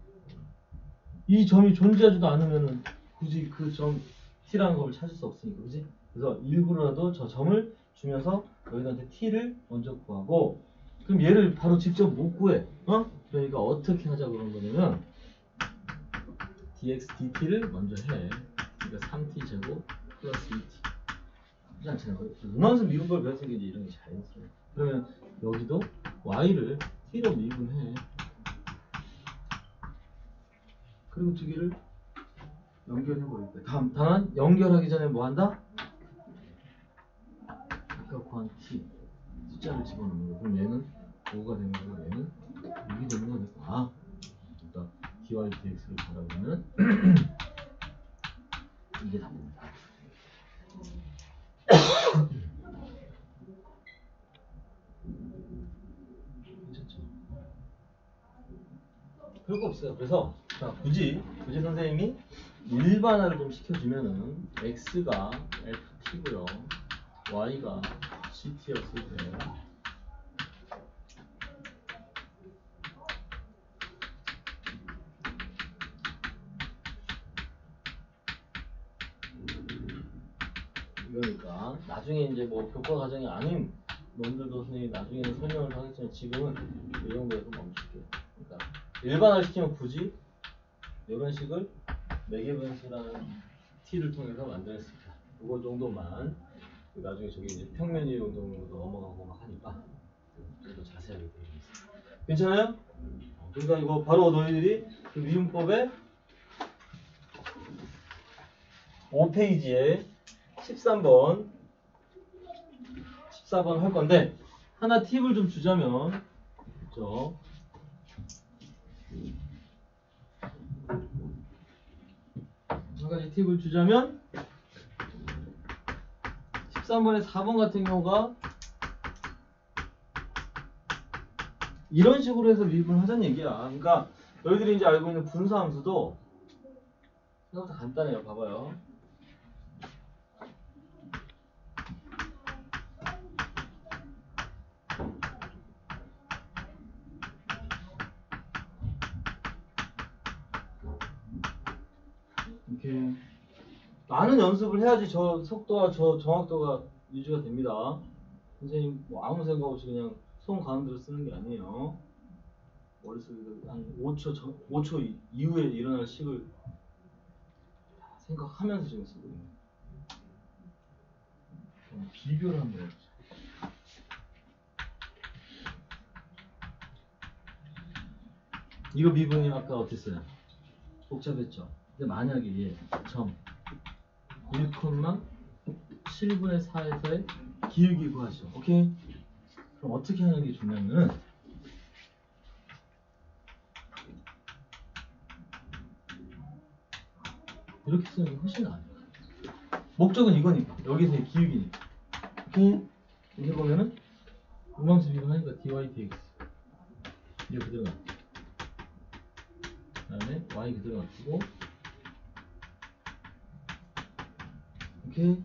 이 점이 존재하지도 않으면은 굳이 그 점 t라는 걸 찾을 수 없으니까, 그지? 그래서 일부러라도 저 점을 주면서 너희들한테 t를 먼저 구하고, 그럼 얘를 바로 직접 못 구해. 어? 그러니까 어떻게 하자고 그런 거냐면 dx dt를 먼저 해. 그러니까 3t 제곱 플러스 2t. 그렇지 않잖아요. 음함수 미분법을 배웠으니까 이제 이런 게 자연스러워요. 그러면 여기도 y를 t로 미분해. 그리고 두 개를 연결해 버릴 거예요. 다만 연결하기 전에 뭐 한다? 아까 구한 t 숫자를 집어넣는 거. 그럼 얘는 5가 되는 거고 얘는 6이 되는 거니까. 그러니까 dy dx를 바라보면 이게 답입니다. 괜찮죠? 별거 없어요. 그래서 자, 굳이 선생님이 일반화를 좀 시켜주면은 x가 ft고요, y가 ct였을 때 이거니까 나중에 이제 뭐 교과 과정이 아닌 놈들도 선생님이 나중에는 설명을 하겠지만 지금은 이 정도에서 멈출게요. 그러니까 일반화를 시키면 굳이 이런 식을 매개변수라는 t를 통해서 만들었습니다. 그거 정도만 나중에 저기 이제 평면이의 운동으로 넘어가고 막 하니까 좀 더 자세하게 되어있습니다. 괜찮아요? 그러니까 이거 바로 너희들이 그 미분법의 5페이지에 13번 14번 할 건데, 하나 팁을 좀 주자면, 그죠? 한 가지 팁을 주자면 13번에 4번 같은 경우가 이런 식으로 해서 미분을 하자는 얘기야. 그러니까 너희들이 이제 알고 있는 분수함수도 생각보다 간단해요. 봐봐요. 이렇게 많은 연습을 해야지 저 속도와 저 정확도가 유지가 됩니다. 선생님 뭐 아무 생각 없이 그냥 손 가는 대로 쓰는 게 아니에요. 머릿속에 한 5초 이후에 일어날 식을 생각하면서 지금 쓰고 있는 거예요. 비교를 한번 해보자. 이거 미분이 아까 어땠어요? 복잡했죠? 근데 만약에 얘 점 1,7분의 4에서의 기울기 구하시오. 오케이? 그럼 어떻게 하는 게 좋냐면은 이렇게 쓰는 게 훨씬 나아요. 목적은 이거니까. 여기서의 기울기니까. 오케이? 이렇게 보면은 음함수 비교하니까 dy dx 이거 그대로 놔. 그 다음에 y 그대로 놔두고 오케이?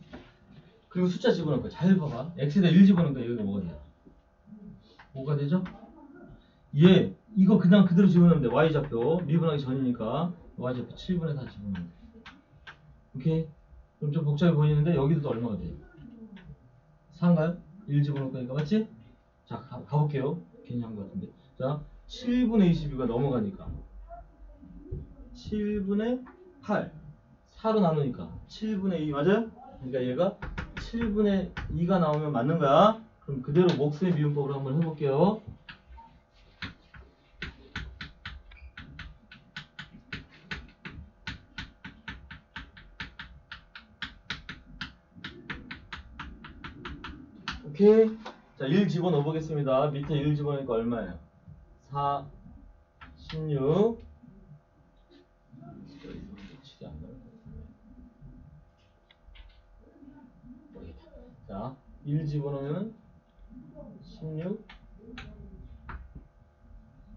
그리고 숫자 집어넣을 거야. 잘 봐봐. x에다 1 집어넣으니까 여기가 뭐가 돼요? 뭐가 되죠? 얘 이거 그냥 그대로 집어넣으면 돼. y좌표 미분하기 전이니까 y좌표 7분의 4 집어넣으면 돼. 오케이? 그럼 좀 복잡해 보이는데 여기도 또 얼마가 돼요? 4인가요? 1 집어넣을 거니까 맞지? 자 가볼게요. 괜히 한 것 같은데 자 7분의 22가 넘어가니까 7분의 8 4로 나누니까 7분의 2 맞아요? 그러니까 얘가 7분의 2가 나오면 맞는 거야. 그럼 그대로 목수의 미분법으로 한번 해볼게요. 오케이. 자, 1 집어넣어 보겠습니다. 밑에 1 집어넣으니까 얼마예요? 4, 16. 자, 1 집어넣으면 16,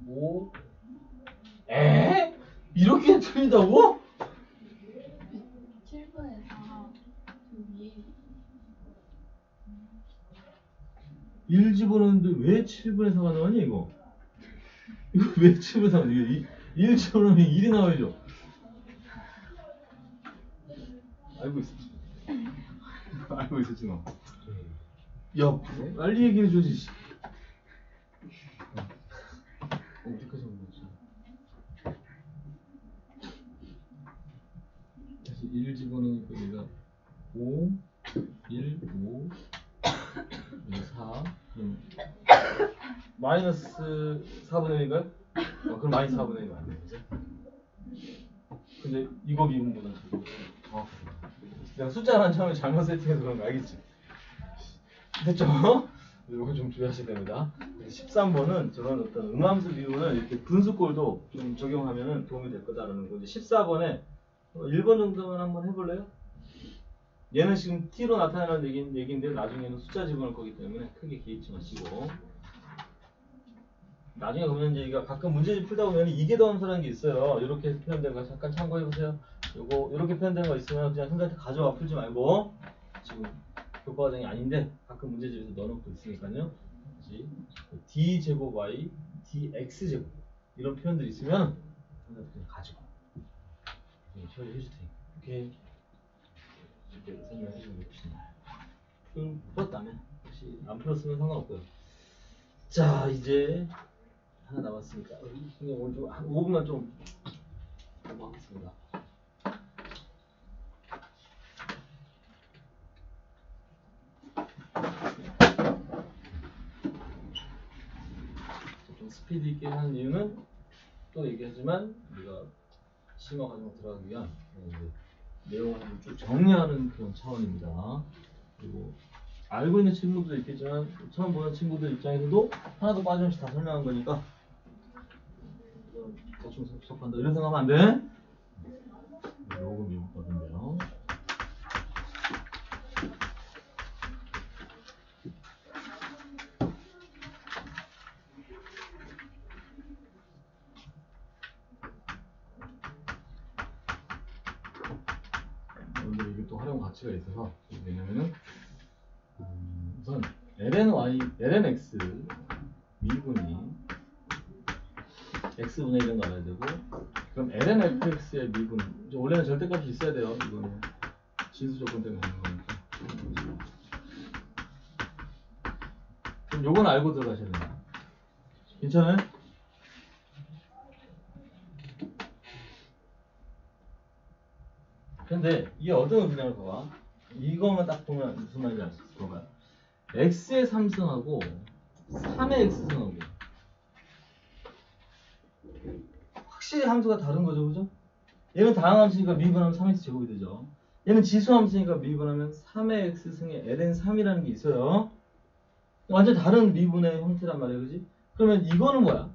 5. 에? 이렇게 틀린다고? 7분의 4 여기 1 집어넣는데 왜 7분의 4가 나오니 이거? 이거 왜 7분의 4가 나오니? 1 집어넣으면 1이 나와야죠. 알고 있었지. 알고 있었지 너. 야, 빨리 얘기해줘지. 어디까지 온 거지? 다시 1 집어넣으니까 얘가 5, 1, 5, 4, 마이너스 4분의 1인가요? 그럼 마이너스 4분의 1이 맞네, 그죠? 근데 이거 미분보다 저거. 내가 숫자만 처음에 잘못 세팅해서 그런 거 알겠지? 됐죠? 이거 좀 주의하셔야 됩니다. 13번은 저런 어떤 음함수 비율을 이렇게 분수꼴도 좀 적용하면 도움이 될 거다라는 거지. 14번에 1번 정도만 한번 해볼래요? 얘는 지금 t로 나타나는 얘기인데 나중에는 숫자 집어넣을 거기 때문에 크게 개의치 마시고 나중에 보면 이제 이거 가끔 문제집 풀다 보면 이게 더 함수라는 게 있어요. 이렇게 표현된 거 잠깐 참고해 보세요. 요거 이렇게 표현된 거 있으면 그냥 선생님한테 가져와 풀지 말고 지금 교과 과정이 아닌데 가끔 문제집에서 넣어놓고 있으니까요. 다시 d 제곱 y, dx 제곱 이런 표현들이 있으면 선생님한테 그냥 가지고 처리해 줄 테니까. 오케이. 이렇게 설명해 주는 게 훨씬 나아요. 풀었다면 혹시 안 풀었으면 상관없고요. 자 이제 하나 남았으니까 선생님 오늘 좀 한 5분만 좀 하겠습니다. 좀 스피드 있게 하는 이유는 또 얘기하지만 우리가 심화 과정 들어가기 위한 내용을 한번 쭉 정리하는 그런 차원입니다. 그리고 알고 있는 친구도 있겠지만 처음 보는 친구들 입장에서도 하나도 빠짐없이 다 설명한 거니까 대충 섭섭한다 이런 생각하면 안 돼. 요거 미분법인데요. 오늘 이게 또 활용 가치가 있어서 왜냐면은 우선 lnx 미분이 x분의 1은 나와야 되고 그럼 lnfx의 미분 원래는 절대값이 있어야 돼요. 이거는 진수 조건 때문에 하는 거니까. 그럼 요건 알고 들어가셔야 돼요. 괜찮아요? 근데 이게 어떤 의미냐고 봐봐. 이거만 딱 보면 무슨 말인지 알 수 있을 거야. x의 3승하고 3의 x승하고 확실히 함수가 다른 거죠, 그죠? 얘는 다항함수니까 미분하면 3x 제곱이 되죠. 얘는 지수함수니까 미분하면 3의 x 승의 ln3이라는 게 있어요. 완전 다른 미분의 형태란 말이에요, 그지? 그러면 이거는 뭐야?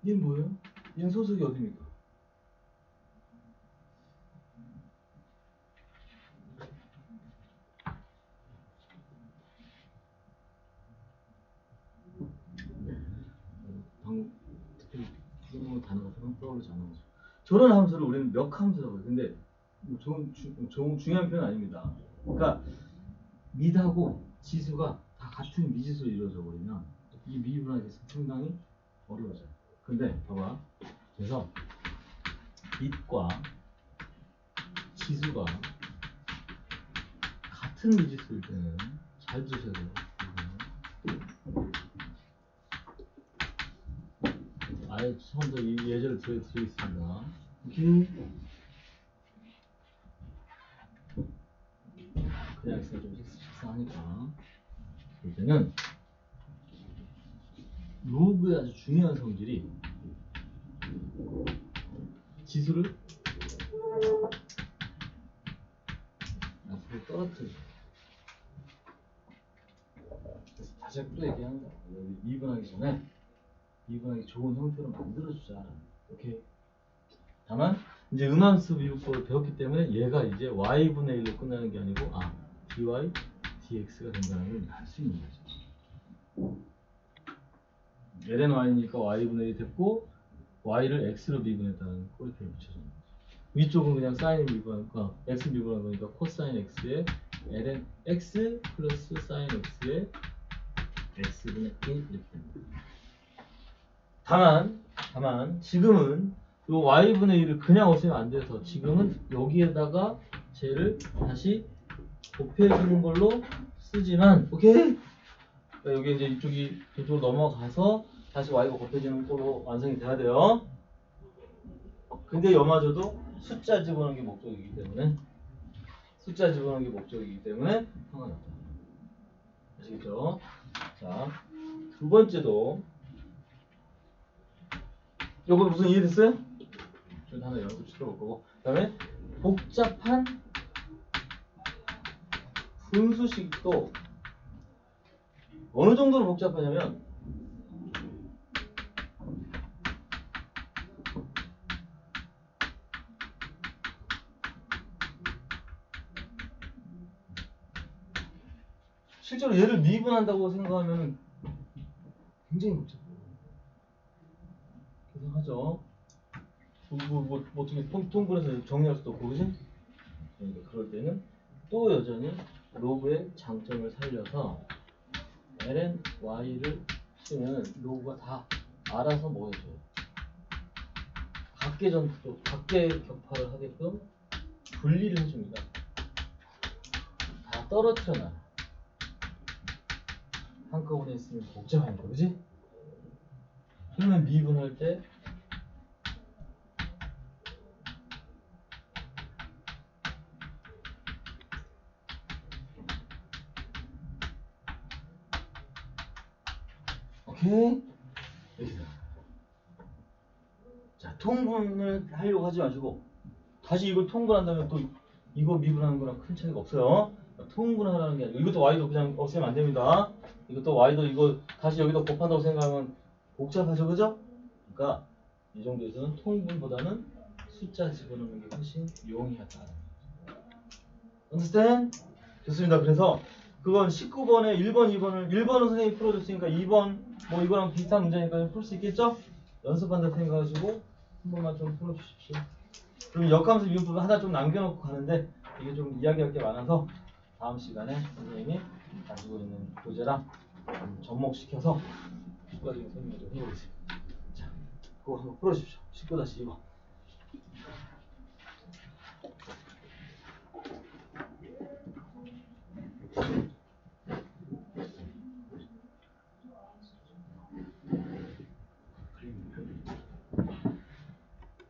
얘는 뭐예요? 얘는 소속이 어디입니까? 방금 특별히 부정적인 단어가 떠오르지 않는 거죠. 저런 함수를 우리는 몇 함수라고 해요. 근데 중요한 표현 아닙니다. 그러니까 mid하고 지수가 다 같은 미지수로 이루어져 버리면 이 미분하기 위해서 상당히 어려워져요. 근데 봐봐. 그래서 mid과 지수가 같은 미지수일 때는 잘 두셔야 돼요. 아예 처음부터 이 예제를 드리겠습니다. 오케이. 그냥 X가 좀 식상하니까. 그럴 때는 로그의 아주 중요한 성질이 지수를 앞으로 떨어뜨려. 그래서 다시 또 얘기하는 거야. 여기 미분하기 전에 미분하기 좋은 형태로 만들어주자. 오케이. 다만 이제 음함수 미분법을 배웠기 때문에 얘가 이제 y분의 1로 끝나는 게 아니고 dy dx가 된다는 걸 알 수 있는 거죠. ln y니까 y분의 1이 됐고 y를 x로 미분했다는 꼬리표를 붙여주는 거죠. 위쪽은 그냥 사인 미분하니까 x 미분한 거니까 코사인 x에 ln x 플러스 사인 x에 x분의 1 이렇게 됩니다. 다만 지금은 요 y분의 1을 그냥 없애면 안 돼서 지금은 여기에다가 쟤를 다시 곱해주는 걸로 쓰지만 오케이? 그러니까 여기 이제 이쪽이 저쪽으로 넘어가서 다시 y가 곱해지는 걸로 완성이 돼야 돼요. 근데 여마저도 숫자 집어넣는 게 목적이기 때문에 상관이 없다. 아시겠죠? 자, 두 번째도 요거 무슨 이해됐어요? 좀 하나 연습 시켜볼 거고. 그 다음에 복잡한 분수식도 어느 정도로 복잡하냐면 실제로 얘를 미분한다고 생각하면 굉장히 복잡해요. 계산하죠. 어떻게 통분해서 정리할 수도 없고, 그지? 그러니까 그럴 때는 또 여전히 로그의 장점을 살려서 ln y를 쓰면 로그가 다 알아서 뭐 해줘요? 각계 격파를 하게끔 분리를 해줍니다. 다 떨어뜨려놔. 한꺼번에 있으면 복잡하니까, 그지? 그러면 미분할 때 오케이? 여기서 자, 통분을 하려고 하지 마시고 다시 이걸 통분한다면 또 이거 미분하는 거랑 큰 차이가 없어요. 통분하라는 게 아니고 이것도 y도 그냥 없애면 안 됩니다. 이것도 y도 이거 다시 여기다 곱한다고 생각하면 복잡하죠, 그죠? 그러니까 이 정도에서는 통분보다는 숫자 집어넣는 게 훨씬 용이하다. understand? 좋습니다. 그래서 그건 19번에 1번, 1번은 선생님이 풀어줬으니까 2번 뭐 이거랑 비슷한 문제니까 풀 수 있겠죠? 연습한다 생각하시고 한 번만 좀 풀어주십시오. 그럼 역함수 미분법을 하나 좀 남겨놓고 가는데 이게 좀 이야기할 게 많아서 다음 시간에 선생님이 가지고 있는 교재랑 접목시켜서 추가적인 설명을 좀 해보겠습니다. 자, 그거 한번 풀어주십시오. 19-2번.